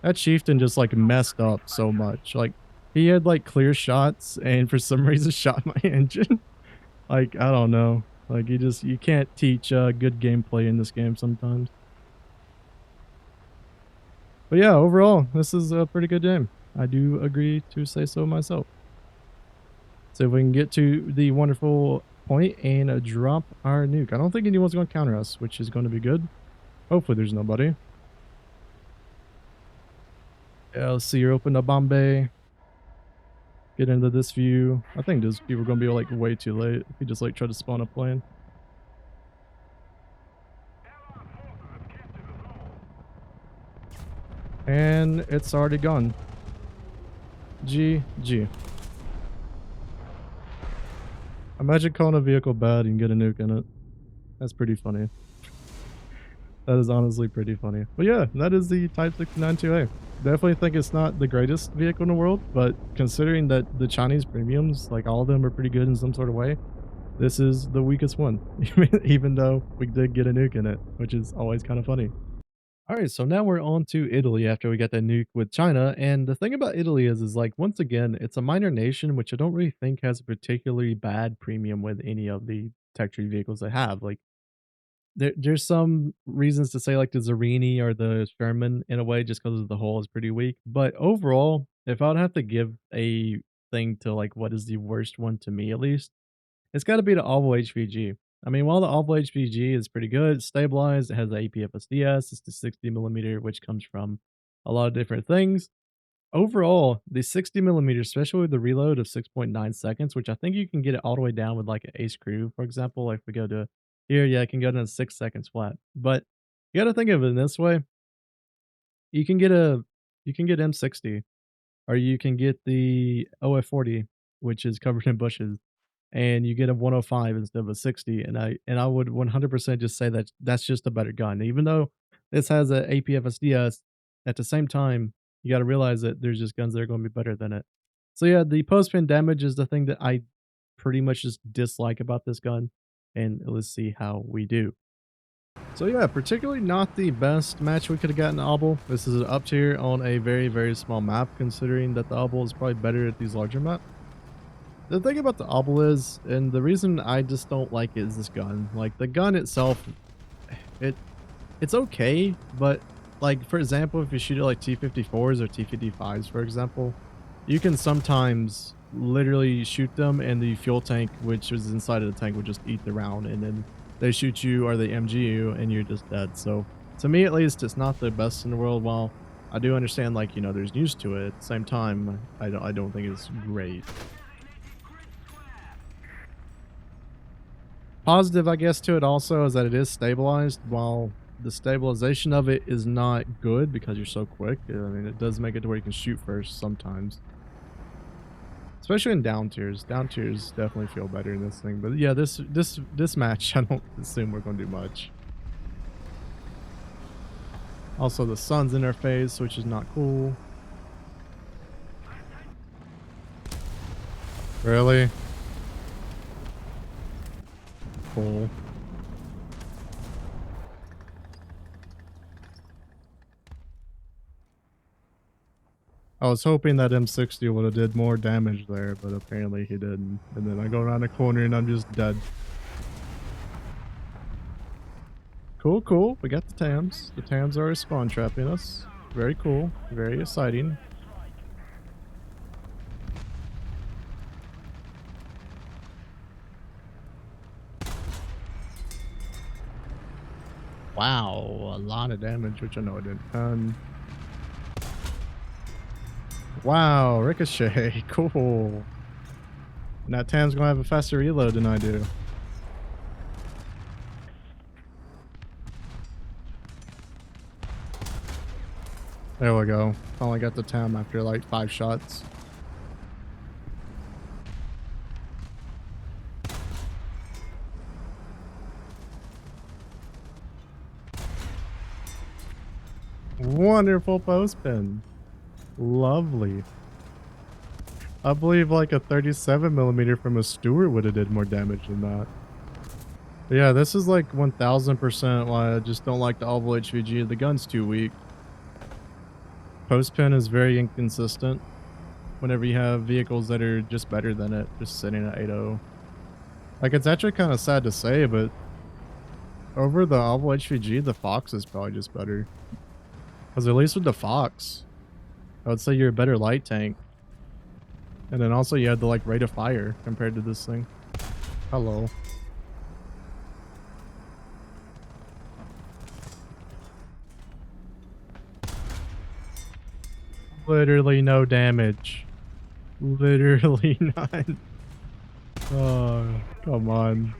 That Chieftain just, like, messed up so much. Like, he had, like, clear shots and for some reason shot my engine. Like, I don't know. Like, you can't teach good gameplay in this game sometimes. But yeah, overall, this is a pretty good game. I do agree to say so myself. So if we can get to the wonderful point and drop our nuke. I don't think anyone's going to counter us, which is going to be good. Hopefully there's nobody. Yeah, let's see. You're open to Bombay. Get into this view. I think those people are going to be like way too late if we just like try to spawn a plane. And it's already gone. GG. Imagine calling a vehicle bad and get a nuke in it. That's pretty funny. That is honestly pretty funny. But yeah, that is the Type 69 2A. Definitely think it's not the greatest vehicle in the world, but considering that the Chinese premiums, like all of them are pretty good in some sort of way, this is the weakest one. Even though we did get a nuke in it, which is always kind of funny. Alright, so now we're on to Italy after we got that nuke with China, and the thing about Italy is like, once again, it's a minor nation, which I don't really think has a particularly bad premium with any of the tech tree vehicles they have. Like, there's some reasons to say like the Zarini or the Sherman in a way, just because the hull is pretty weak. But overall, if I would have to give a thing to like what is the worst one to me at least, it's got to be the Avro HVG. I mean, while the Avro HVG is pretty good, it's stabilized, it has the APFSDS, it's the 60mm, which comes from a lot of different things. Overall, the 60mm, especially with the reload of 6.9 seconds, which I think you can get it all the way down with like an Ace Crew, for example. Like if we go to here, yeah, it can go down to 6 seconds flat. But you got to think of it in this way: you can get M60, or you can get the OF40, which is covered in bushes, and you get a 105 instead of a 60. And I would 100% just say that that's just a better gun. Even though this has a APFSDS, at the same time, you got to realize that there's just guns that are going to be better than it. So yeah, the post-pin damage is the thing that I pretty much just dislike about this gun. And let's see how we do. So yeah, particularly not the best match we could have gotten Obel. This is up tier on a very, very small map, considering that the Obel is probably better at these larger maps. The thing about the Obel is, and the reason I just don't like it is this gun. Like, the gun itself, it's okay, but, like, for example, if you shoot it like T-54s or T-55s, for example, you can sometimes literally shoot them and the fuel tank, which is inside of the tank, would just eat the round, and then they shoot you or they MG you and you're just dead. So, to me at least, it's not the best in the world. While I do understand, like, you know, there's news to it. At the same time, I don't think it's great. Positive, I guess, to it also is that it is stabilized. While the stabilization of it is not good because you're so quick, I mean, it does make it to where you can shoot first sometimes. Especially in down tiers. Down tiers definitely feel better in this thing. But yeah, this match, I don't assume we're gonna do much. Also, the sun's in our face, which is not cool. Really? Cool. I was hoping that M60 would have did more damage there, but apparently he didn't. And then I go around the corner and I'm just dead. Cool, cool. We got the TAMs. The TAMs are spawn trapping us. Very cool. Very exciting. Wow, a lot of damage, which I know it didn't. Wow, ricochet. Cool. And that TAM's gonna have a faster reload than I do. There we go. Finally got the TAM after like 5 shots. Wonderful post pin. Lovely. I believe like a 37mm from a Stewart would have did more damage than that. But yeah, this is like 1000% why I just don't like the Oval HVG. The gun's too weak. Post pin is very inconsistent whenever you have vehicles that are just better than it, just sitting at 8.0. Like, it's actually kind of sad to say, but over the Oval HVG, the Fox is probably just better. Because at least with the Fox, I would say you're a better light tank. And then also you had the like rate of fire compared to this thing. Hello. Literally no damage. Literally none. Oh, come on.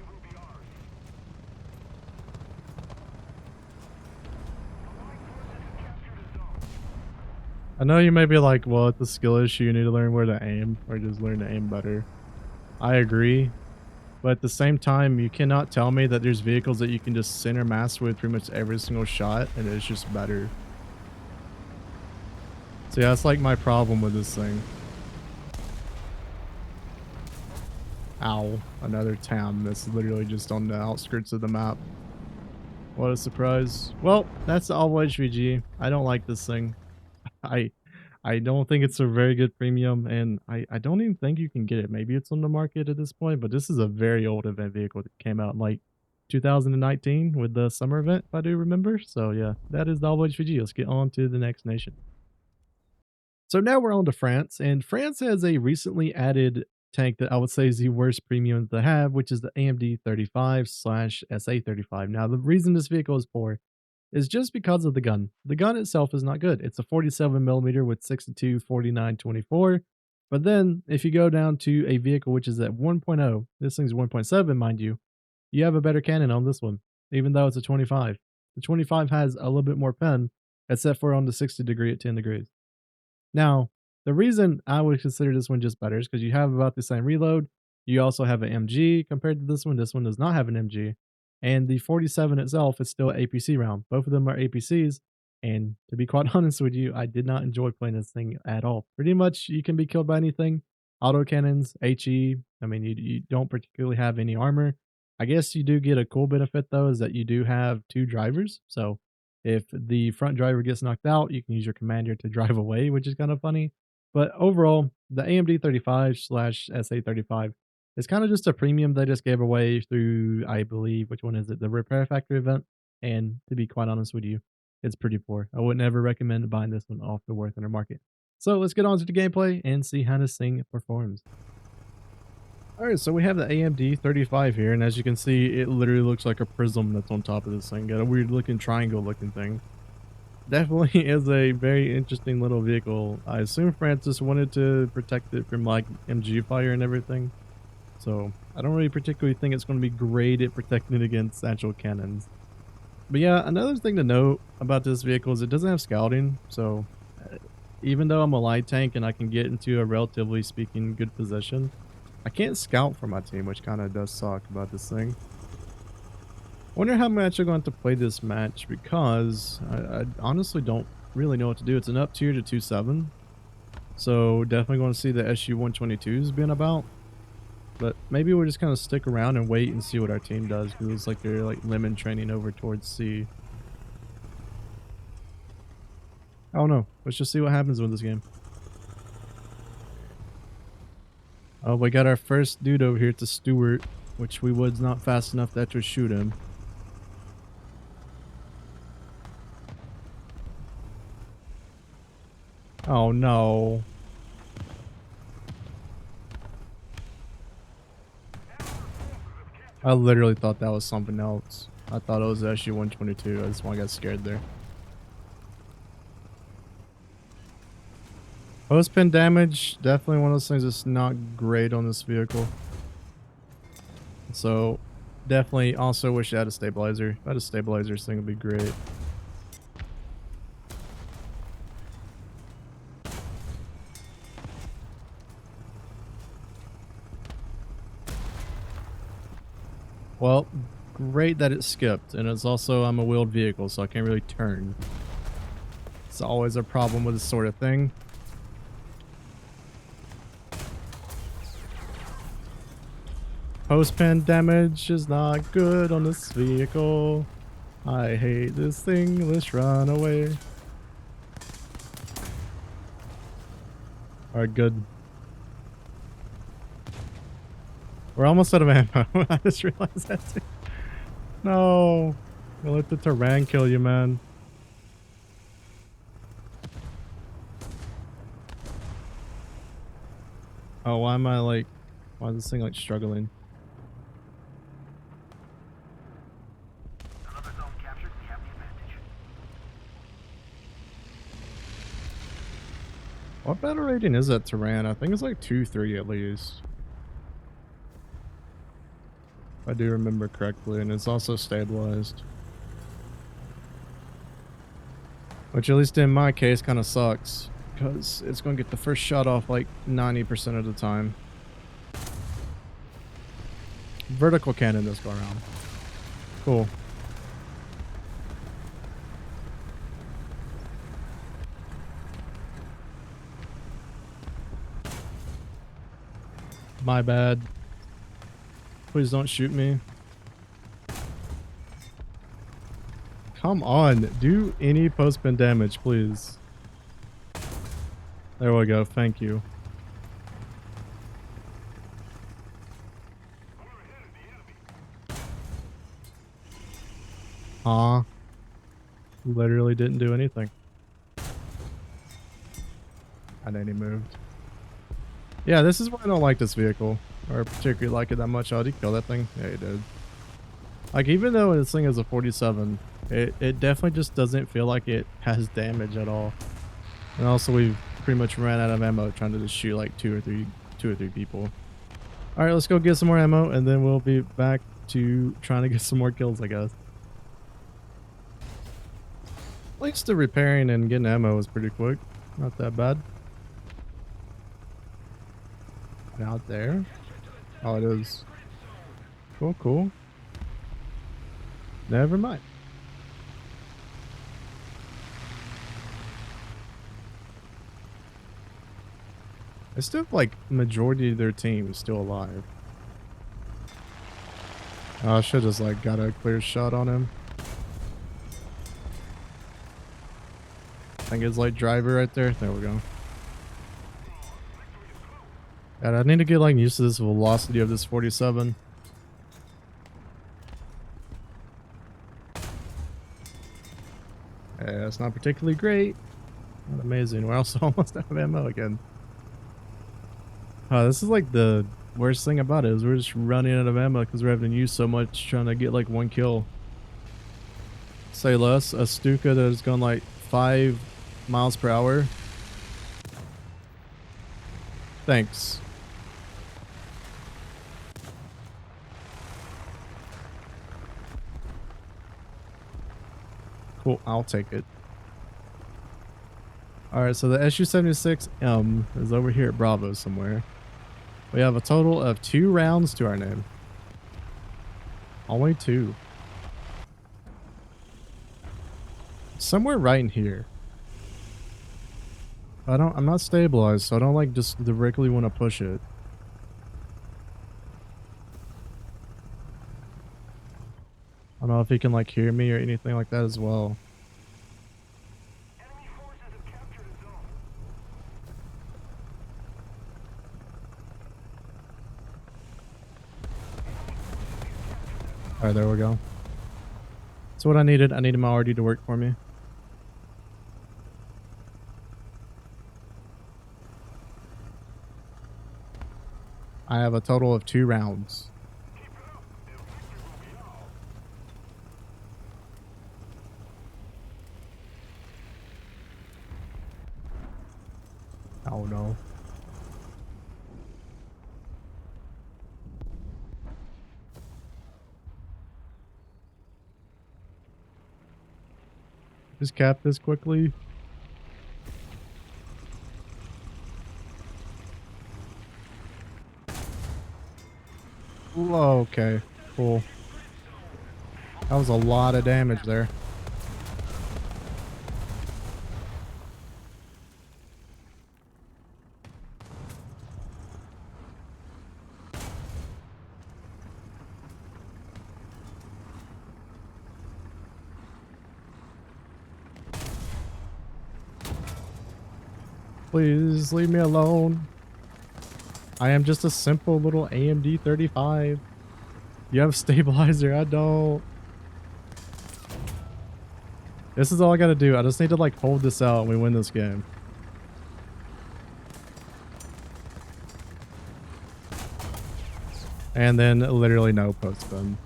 I know you may be like, well, it's a skill issue. You need to learn where to aim or just learn to aim better. I agree. But at the same time, you cannot tell me that there's vehicles that you can just center mass with pretty much every single shot and it's just better. So yeah, that's like my problem with this thing. Ow, another TAM that's literally just on the outskirts of the map. What a surprise. Well, that's the all HVG. I don't like this thing. I I don't think it's a very good premium, and I don't even think you can get it. Maybe it's on the market at this point, but this is a very old event vehicle that came out in like 2019 with the summer event, if I do remember. So yeah, that is the all HVG. Let's get on to the next nation. So now we're on to France, and France has a recently added tank that I would say is the worst premium to have, which is the AMD 35 slash SA 35. Now, the reason this vehicle is poor is just because of the gun. The gun itself is not good. It's a 47mm with 62, 49, 24. But then if you go down to a vehicle which is at 1.0, this thing's 1.7, mind you have a better cannon on this one, even though it's a 25. The 25 has a little bit more pen, except for on the 60 degree at 10 degrees. Now, the reason I would consider this one just better is because you have about the same reload. You also have an MG compared to this one. This one does not have an MG. And the 47 itself is still an APC round. Both of them are APCs. And to be quite honest with you, I did not enjoy playing this thing at all. Pretty much you can be killed by anything. Autocannons, HE. I mean, you don't particularly have any armor. I guess you do get a cool benefit though, is that you do have 2 drivers. So if the front driver gets knocked out, you can use your commander to drive away, which is kind of funny. But overall, the AMD 35 slash SA 35 is kind of just a premium they just gave away through, I believe, which one is it? The Repair Factory event. And to be quite honest with you, it's pretty poor. I would never recommend buying this one off the Warthunder market. So let's get on to the gameplay and see how this thing performs. Alright, so we have the AMD 35 here, and as you can see, it literally looks like a prism that's on top of this thing. Got a weird looking triangle looking thing. definitely is a very interesting little vehicle. I assume Francis wanted to protect it from like MG fire and everything. So I don't really particularly think it's going to be great at protecting it against actual cannons. But yeah, another thing to note about this vehicle is it doesn't have scouting. So uh, even though I'm a light tank and I can get into a relatively speaking good position, I can't scout for my team, which kind of does suck about this thing. Wonder how I'm actually going to play this match because I honestly don't really know what to do. It's an up tier to 2-7. So definitely going to see the SU-122s being about. But maybe we'll just kind of stick around and wait and see what our team does because it's like they're like lemon training over towards C. I don't know. Let's just see what happens with this game. Oh, we got our first dude over here to Stewart, which we was not fast enough to actually shoot him. Oh no. I literally thought that was something else. I thought it was the SU-122. I just got scared there. Post-pin damage, definitely one of those things that's not great on this vehicle. So, definitely also wish I had a stabilizer. If I had a stabilizer, this thing would be great. Well, great that it skipped, and it's also, I'm a wheeled vehicle, so I can't really turn. It's always a problem with this sort of thing. Post-pin damage is not good on this vehicle. I hate this thing. Let's run away. Alright, good. We're almost out of ammo. I just realized that too. No. Don't let the Terran kill you, man. Oh, why am I like... Why is this thing like struggling? What battle rating is that Terran? I think it's like 2-3 at least. If I do remember correctly, and it's also stabilized. Which at least in my case kind of sucks. Because it's going to get the first shot off like 90% of the time. Vertical cannon does go around. Cool. My bad. Please don't shoot me. Come on. Do any post-pin damage, please. There we go. Thank you. Aw. Literally didn't do anything. And then he moved. Yeah, this is why I don't like this vehicle. Or particularly like it that much. Oh, did he kill that thing? Yeah, he did. Like, even though this thing is a 47, it definitely just doesn't feel like it has damage at all. And also, we've pretty much ran out of ammo trying to just shoot like two or three people. Alright, let's go get some more ammo, and then we'll be back to trying to get some more kills, I guess. At least the repairing and getting ammo was pretty quick. Not that bad. Out there. Oh, it is. Cool, cool. Never mind. I still have, like, majority of their team is still alive. Oh, I should just, like, got a clear shot on him. I think it's, like, driver right there. There we go. God, I need to get, like, used to this velocity of this 47. Yeah, it's not particularly great. Not amazing. We're also almost out of ammo again. This is like the worst thing about it is we're just running out of ammo because we're having to use so much trying to get like one kill. Say less, a Stuka that has gone like 5 miles per hour. Thanks. Cool, I'll take it. Alright, so the SU-76M is over here at Bravo somewhere. We have a total of 2 rounds to our name. Only 2. Somewhere right in here. I'm not stabilized, so I don't like just directly want to push it. I don't know if he can like hear me or anything like that as well. Alright, there we go. That's what I needed. I needed my RD to work for me. I have a total of 2 rounds. Oh no. Just cap this quickly. Ooh, okay, cool. That was a lot of damage there. Please leave me alone. I am just a simple little AMD 35. You have stabilizer, I don't. This is all I gotta do. I just need to like hold this out and we win this game. And then literally no post spin.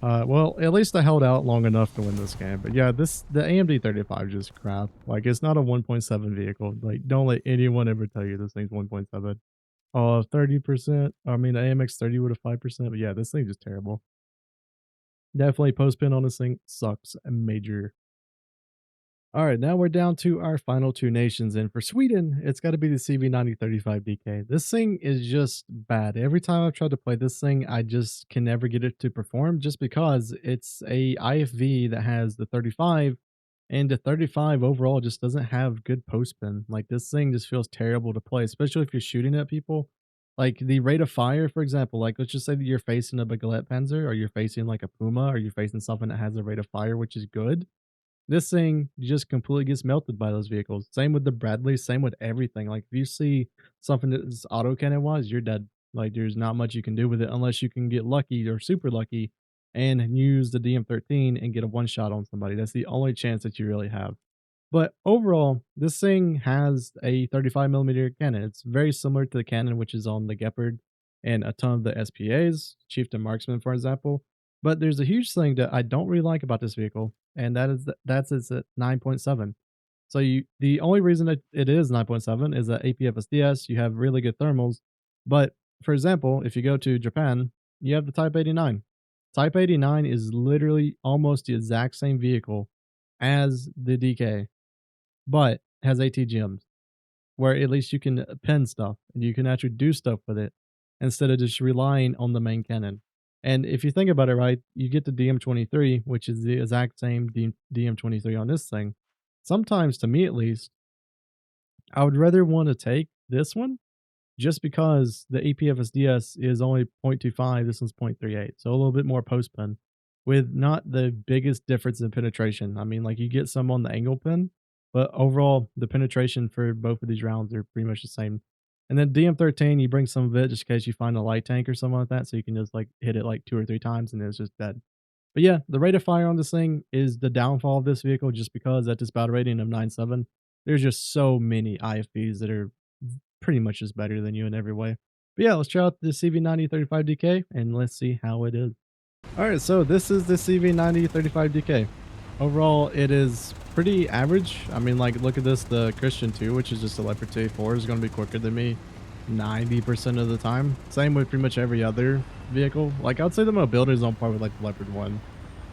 Well, at least I held out long enough to win this game. But yeah, the AMD 35 is just crap. Like, it's not a 1.7 vehicle. Like, don't let anyone ever tell you this thing's 1.7. 30%. I mean, the AMX 30 would have 5%. But yeah, this thing's just terrible. Definitely post spin on this thing sucks major. All right, now we're down to our final 2 nations, and for Sweden, it's got to be the CV9035DK. This thing is just bad. Every time I've tried to play this thing, I just can never get it to perform just because it's a IFV that has the 35, and the 35 overall just doesn't have good post spin. Like, this thing just feels terrible to play, especially if you're shooting at people. Like, the rate of fire, for example, like, let's just say that you're facing a Baguette Panzer, or you're facing like a Puma, or you're facing something that has a rate of fire which is good. This thing just completely gets melted by those vehicles. Same with the Bradley, same with everything. Like, if you see something that's autocannon wise, you're dead. Like, there's not much you can do with it unless you can get lucky or super lucky and use the DM13 and get a one shot on somebody. That's the only chance that you really have. But overall, this thing has a 35mm cannon. It's very similar to the cannon which is on the Gepard and a ton of the SPAs, Chieftain Marksman, for example. But there's a huge thing that I don't really like about this vehicle, and that's it's at 9.7. So the only reason it is 9.7 is that APFSDS, you have really good thermals. But for example, if you go to Japan, you have the Type 89. Type 89 is literally almost the exact same vehicle as the DK, but has ATGMs, where at least you can pin stuff and you can actually do stuff with it instead of just relying on the main cannon. And if you think about it, right, you get the DM23, which is the exact same DM23 on this thing. Sometimes, to me at least, I would rather want to take this one just because the APFSDS is only 0.25, this one's 0.38. So a little bit more post pin with not the biggest difference in penetration. I mean, like, you get some on the angle pin, but overall, the penetration for both of these rounds are pretty much the same. And then DM13, you bring some of it just in case you find a light tank or something like that, so you can just like hit it like 2 or 3 times and it's just dead. But yeah, the rate of fire on this thing is the downfall of this vehicle just because at this battle rating of 9.7, there's just so many IFVs that are pretty much just better than you in every way. But yeah, let's try out the CV9035DK and let's see how it is. All right, so this is the CV9035DK. Overall, it is pretty average. I mean, like, look at this, the Christian 2, which is just a Leopard 2A4, is going to be quicker than me 90% of the time. Same with pretty much every other vehicle. Like, I'd say the mobility is on par with, like, the Leopard 1.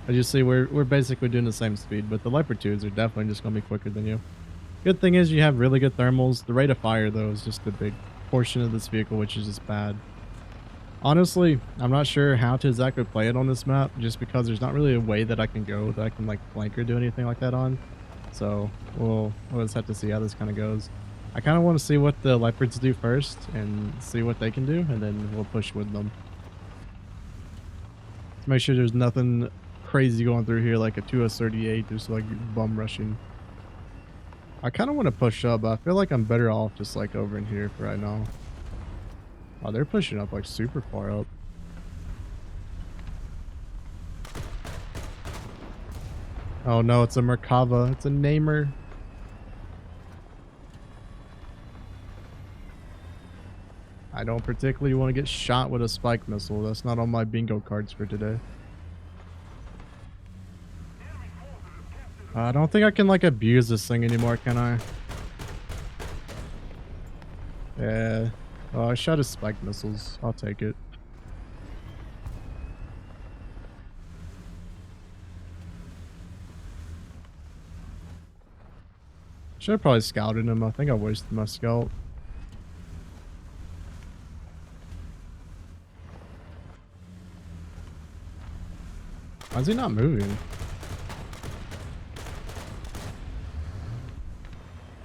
As you see, we're basically doing the same speed, but the Leopard 2s are definitely just going to be quicker than you. Good thing is you have really good thermals. The rate of fire, though, is just a big portion of this vehicle, which is just bad. Honestly, I'm not sure how to exactly play it on this map, just because there's not really a way that I can go that I can, like, flank or do anything like that on. So we'll just have to see how this kind of goes. I kind of want to see what the Leopards do first and see what they can do, and then we'll push with them. Let's make sure there's nothing crazy going through here, like a 2S38, just like bum rushing. I kind of want to push up, but I feel like I'm better off just like over in here for right now. Oh, they're pushing up like super far up. Oh no, it's a Merkava. It's a namer. I don't particularly want to get shot with a spike missile. That's not on my bingo cards for today. I don't think I can like abuse this thing anymore, can I? Yeah. Oh, I shot his spike missiles. I'll take it. Should have probably scouted him. I think I wasted my scout. Why is he not moving?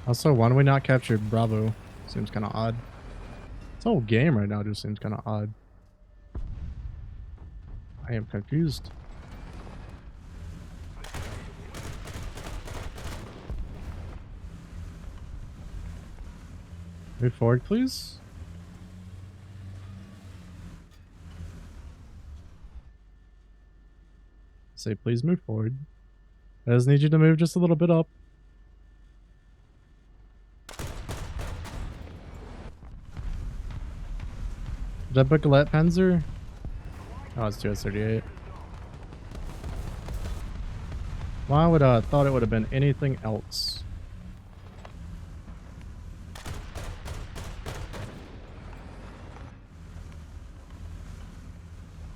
Also, why do we not capture Bravo? Seems kind of odd. This whole game right now just seems kind of odd. I am confused. Move forward, please. Say, please move forward. I just need you to move just a little bit up. Did I book a Let Panzer? Oh, it's 2S38. Why would I thought it would have been anything else?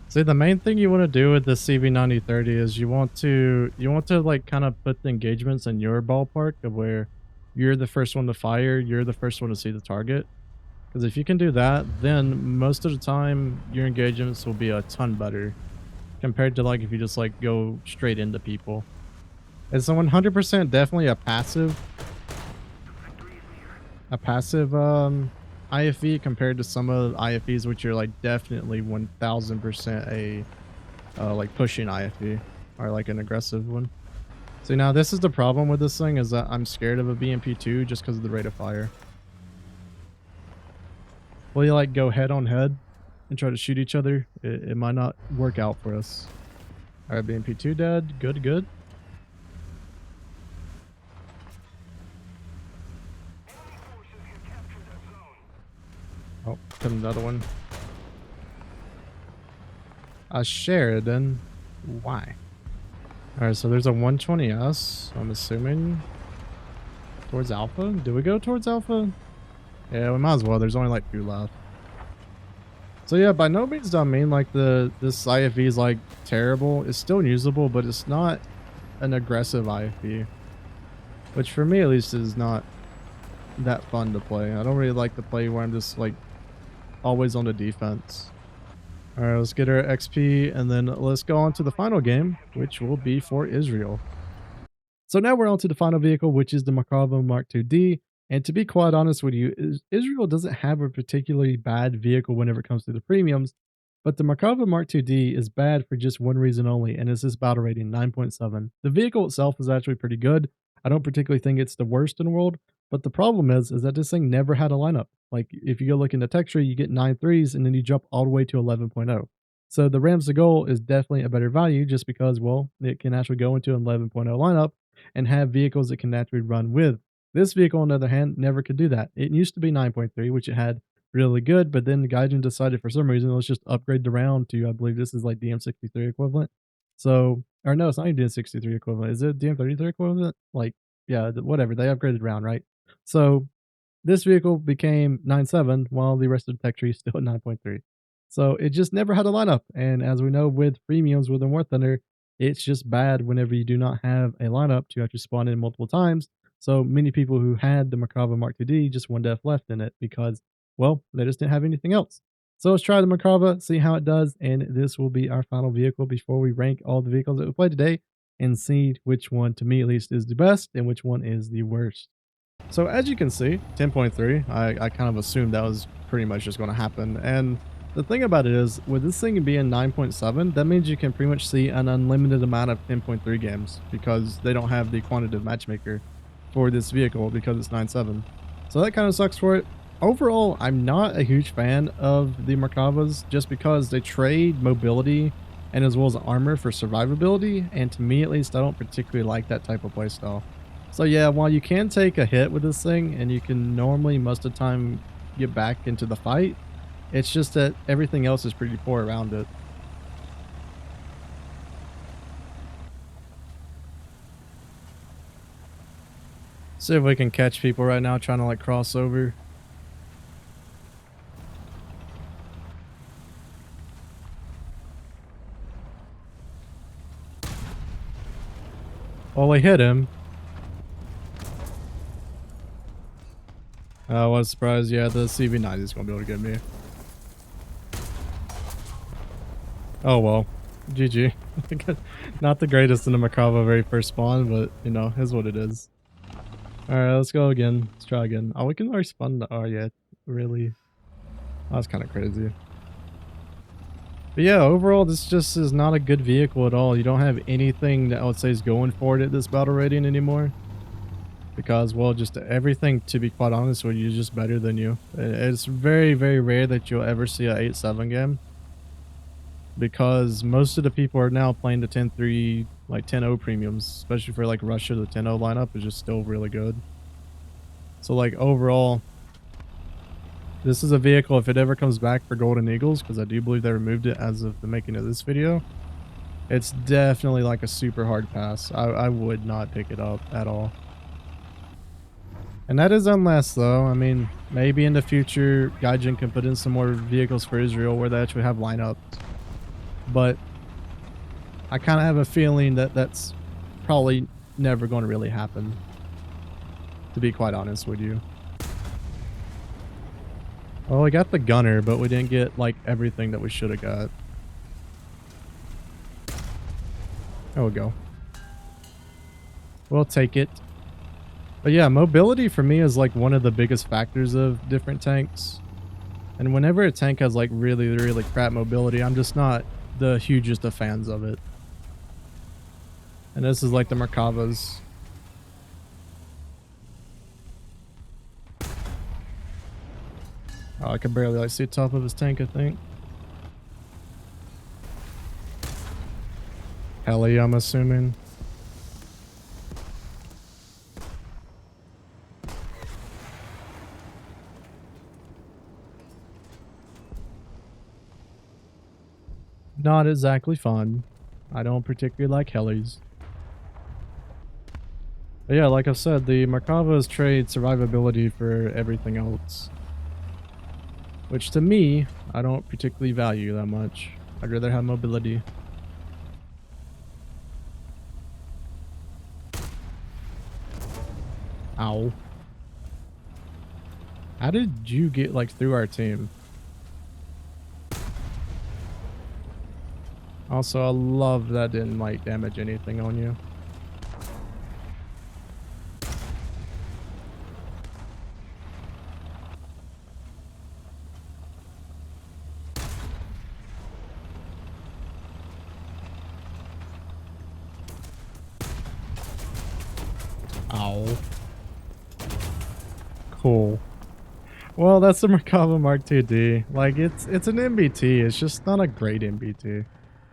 See, the main thing you want to do with the CV9030 is you want to like kind of put the engagements in your ballpark of where you're the first one to fire, you're the first one to see the target. Because if you can do that, then most of the time your engagements will be a ton better compared to like if you just like go straight into people. It's a 100% definitely a passive IFE compared to some of the IFEs which are like definitely 1000% a like pushing IFE or like an aggressive one. See, now this is the problem with this thing is that I'm scared of a BMP2 just because of the rate of fire. Will you like go head on head and try to shoot each other? It might not work out for us. Alright, BMP2 dead. Good, good. Oh, got another one. A Sheridan. Why? Alright, so there's a 120S, I'm assuming. Towards Alpha? Do we go towards Alpha? Yeah, we might as well. There's only like 2 left. So yeah, by no means do I mean like this IFE is like terrible. It's still usable, but it's not an aggressive IFE. Which for me at least is not that fun to play. I don't really like to play where I'm just like always on the defense. Alright, let's get our XP and then let's go on to the final game, which will be for Israel. So now we're on to the final vehicle, which is the Merkava Mark II-D. And to be quite honest with you, Israel doesn't have a particularly bad vehicle whenever it comes to the premiums, but the Merkava Mark II-D is bad for just one reason only, and it's this battle rating, 9.7. The vehicle itself is actually pretty good. I don't particularly think it's the worst in the world, but the problem is that this thing never had a lineup. Like, if you go look in the tech tree, you get 9 threes, and then you jump all the way to 11.0. So the Rams to goal is definitely a better value just because, well, it can actually go into an 11.0 lineup and have vehicles that can naturally run with. This vehicle, on the other hand, never could do that. It used to be 9.3, which it had really good, but then the Gaijin decided for some reason, let's just upgrade the round to, I believe this is like the M63 equivalent. So, or no, it's not even DM63 equivalent. Is it DM33 equivalent? Like, yeah, whatever. They upgraded round, right? So this vehicle became 9.7 while the rest of the tech tree is still at 9.3. So it just never had a lineup. And as we know with premiums within War Thunder, it's just bad whenever you do not have a lineup to actually spawn in multiple times. So many people who had the Merkava Mark II just one death left in it because, well, they just didn't have anything else. So let's try the Merkava, see how it does, and this will be our final vehicle before we rank all the vehicles that we played today and see which one, to me at least, is the best and which one is the worst. So as you can see, 10.3, I kind of assumed that was pretty much just going to happen. And the thing about it is, with this thing being 9.7, that means you can pretty much see an unlimited amount of 10.3 games because they don't have the quantitative matchmaker for this vehicle because it's 9.7. So that kind of sucks for it. Overall, I'm not a huge fan of the Merkavas just because they trade mobility and as well as armor for survivability. And to me, at least, I don't particularly like that type of playstyle. So yeah, while you can take a hit with this thing and you can normally most of the time get back into the fight, it's just that everything else is pretty poor around it. See if we can catch people right now trying to like cross over. Well, we hit him. I was surprised. Yeah, the CV90 is going to be able to get me. Oh, well. GG. Not the greatest in the Merkava very first spawn, but, you know, is what it is. Alright, let's go again. Let's try again. Oh, we can already spawn the... Oh, yeah. Really? That's kind of crazy. But yeah, overall, this just is not a good vehicle at all. You don't have anything that I would say is going for it at this battle rating anymore. Because, well, just everything, to be quite honest with you, is just better than you. It's very, very rare that you'll ever see a 8.7 game. Because most of the people are now playing the 10.3, like 10.0 premiums. Especially for like Russia, the 10.0 lineup is just still really good. So like overall, this is a vehicle, if it ever comes back for Golden Eagles, because I do believe they removed it as of the making of this video, it's definitely like a super hard pass. I would not pick it up at all. And that is unless, though, I mean, maybe in the future, Gaijin can put in some more vehicles for Israel where they actually have lineups. But I kind of have a feeling that that's probably never going to really happen, to be quite honest with you. Well, we got the gunner, but we didn't get, like, everything that we should have got. There we go. We'll take it. But yeah, mobility for me is like one of the biggest factors of different tanks. And whenever a tank has like really, really crap mobility, I'm just not the hugest of fans of it. And this is like the Merkavas. Oh, I can barely like see the top of his tank, I think. Heli, I'm assuming. Not exactly fun. I don't particularly like helis. But yeah, like I said, the Merkavas trade survivability for everything else. Which to me, I don't particularly value that much. I'd rather have mobility. Ow. How did you get like through our team? Also, I love that didn't like damage anything on you. Ow. Cool. Well, that's the Merkava Mark II-D. Like, it's an MBT. It's just not a great MBT,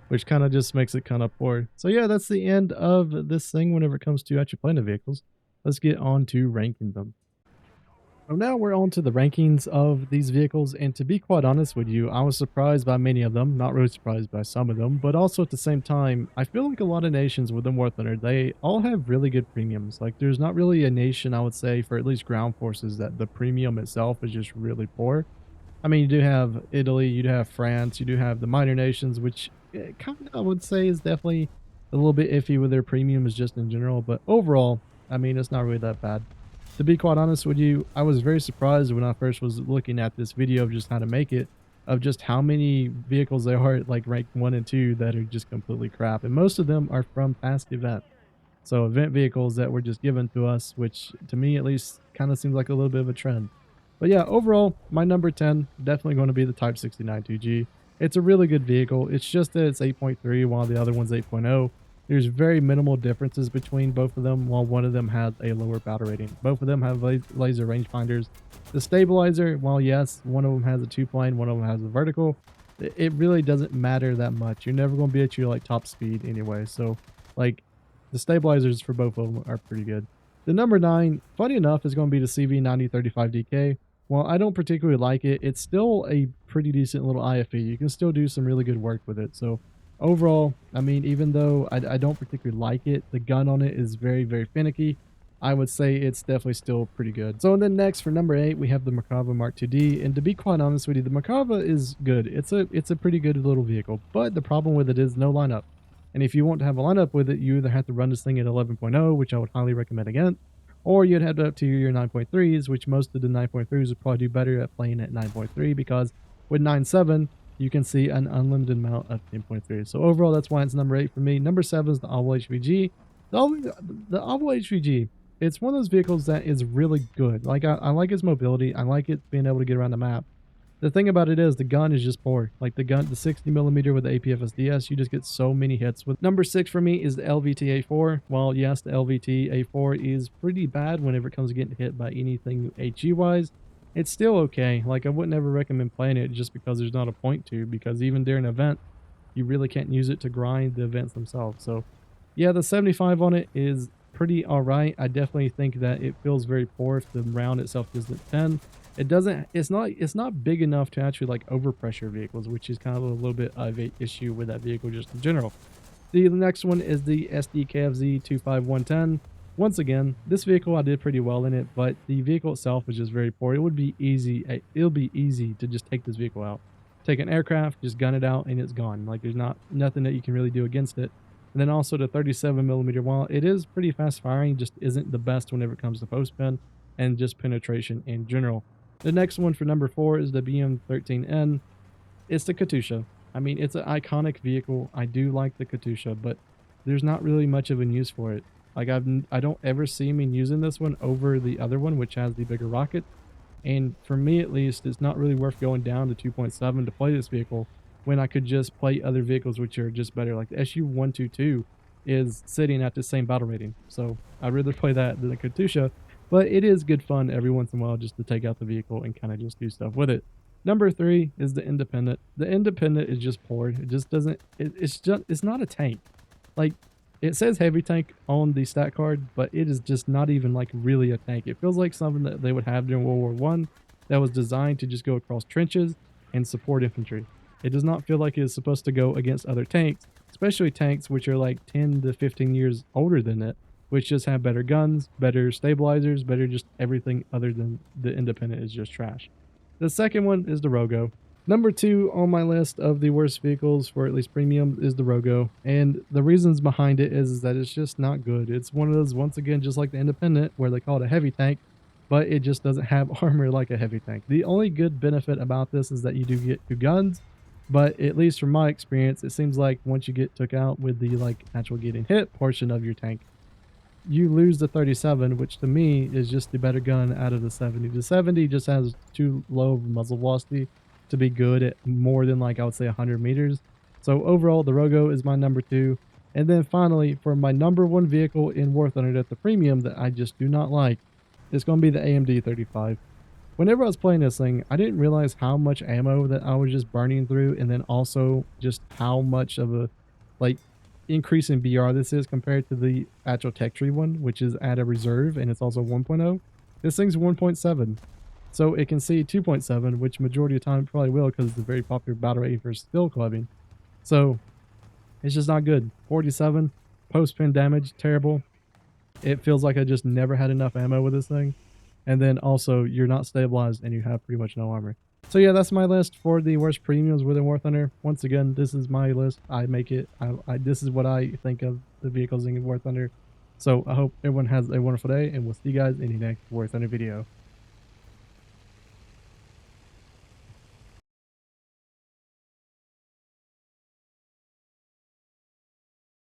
which kind of just makes it kind of poor. So yeah, that's the end of this thing whenever it comes to actually playing the vehicles. Let's get on to ranking them. So now we're on to the rankings of these vehicles, and to be quite honest with you, I was surprised by many of them, not really surprised by some of them, but also at the same time, I feel like a lot of nations within Warthunder, they all have really good premiums. Like there's not really a nation, I would say, for at least ground forces that the premium itself is just really poor. I mean, you do have Italy, you do have France, you do have the minor nations, which kind of I would say is definitely a little bit iffy with their premiums just in general, but overall, I mean, it's not really that bad. To be quite honest with you, I was very surprised when I first was looking at this video of just how to make it, of just how many vehicles there are at like rank 1 and 2 that are just completely crap, and most of them are from past events. So event vehicles that were just given to us, which to me at least kind of seems like a little bit of a trend. But yeah, overall, my number 10 definitely going to be the Type 69 2G. It's a really good vehicle. It's just that it's 8.3 while the other one's 8.0. There's very minimal differences between both of them, while one of them has a lower battle rating. Both of them have laser rangefinders. The stabilizer, while yes, one of them has a two plane, one of them has a vertical, it really doesn't matter that much. You're never going to be at your like top speed anyway. So like the stabilizers for both of them are pretty good. The number 9, funny enough, is going to be the CV9035DK. While I don't particularly like it, it's still a pretty decent little IFE. You can still do some really good work with it. So overall, I mean, even though I don't particularly like it, the gun on it is very, very finicky. I would say it's definitely still pretty good. So then next for number 8, we have the Merkava Mark 2D. And to be quite honest with you, the Merkava is good. It's a pretty good little vehicle, but the problem with it is no lineup. And if you want to have a lineup with it, you either have to run this thing at 11.0, which I would highly recommend against, or you'd head up to your 9.3s, which most of the 9.3s would probably do better at playing at 9.3, because with 9.7, you can see an unlimited amount of 10.3. So overall, that's why it's number 8 for me. Number 7 is the Oval HVG. The Oval HVG, it's one of those vehicles that is really good. Like I like its mobility. I like it being able to get around the map. The thing about it is the gun is just poor. Like the gun, the 60 millimeter with the APFSDS, you just get so many hits. With number 6 for me is the LVT A4. While yes, the LVT A4 is pretty bad whenever it comes to getting hit by anything HE wise, it's still okay. Like I wouldn't ever recommend playing it just because there's not a point to, because even during an event, you really can't use it to grind the events themselves. So yeah, the 75 on it is pretty alright. I definitely think that it feels very poor if the round itself isn't 10. It doesn't, it's not big enough to actually like overpressure vehicles, which is kind of a little bit of a issue with that vehicle just in general. The next one is the SDKFZ 25110. Once again, this vehicle I did pretty well in it, but the vehicle itself is just very poor. It would be easy, it'll be easy to just take this vehicle out. Take an aircraft, just gun it out, and it's gone. Like there's nothing that you can really do against it. And then also the 37 millimeter, while it is pretty fast firing, just isn't the best whenever it comes to post pen and just penetration in general. The next one for number 4 is the BM13N. It's the Katusha. I mean, it's an iconic vehicle. I do like the Katusha, but there's not really much of a use for it. Like I don't ever see me using this one over the other one, which has the bigger rocket. And for me at least, it's not really worth going down to 2.7 to play this vehicle when I could just play other vehicles which are just better. Like the SU-122 is sitting at the same battle rating. So I'd rather play that than the Katusha. But it is good fun every once in a while just to take out the vehicle and kind of just do stuff with it. Number 3 is the Independent. The Independent is just poor. It just doesn't, it's not a tank. Like it says heavy tank on the stat card, but it is just not even like really a tank. It feels like something that they would have during World War I that was designed to just go across trenches and support infantry. It does not feel like it is supposed to go against other tanks, especially tanks which are like 10 to 15 years older than it, which just have better guns, better stabilizers, better just everything other than the Independent is just trash. The second one is the Rogo. Number 2 on my list of the worst vehicles for at least premium is the Rogo, and the reasons behind it is that it's just not good. It's one of those, once again, just like the Independent, where they call it a heavy tank, but it just doesn't have armor like a heavy tank. The only good benefit about this is that you do get 2 guns, but at least from my experience, it seems like once you get took out with the like actual getting hit portion of your tank, you lose the 37, which to me is just the better gun out of the 70. The 70 just has too low of muzzle velocity to be good at more than like I would say 100 meters. So overall, the Rogo is my number 2. And then finally, for my number 1 vehicle in Warthunder at the premium that I just do not like, it's going to be the AMD 35. Whenever I was playing this thing, I didn't realize how much ammo that I was just burning through, and then also just how much of a like increase in BR this is compared to the actual tech tree one, which is at a reserve and it's also 1.0. This thing's 1.7. So it can see 2.7, which majority of the time it probably will because it's a very popular battle rate for skill clubbing. So it's just not good. 47 post-pin damage, terrible. It feels like I just never had enough ammo with this thing. And then also you're not stabilized and you have pretty much no armor. So yeah, that's my list for the worst premiums within Warthunder. Once again, this is my list. I make it. This is what I think of the vehicles in Warthunder. So I hope everyone has a wonderful day, and we'll see you guys in the next Warthunder video.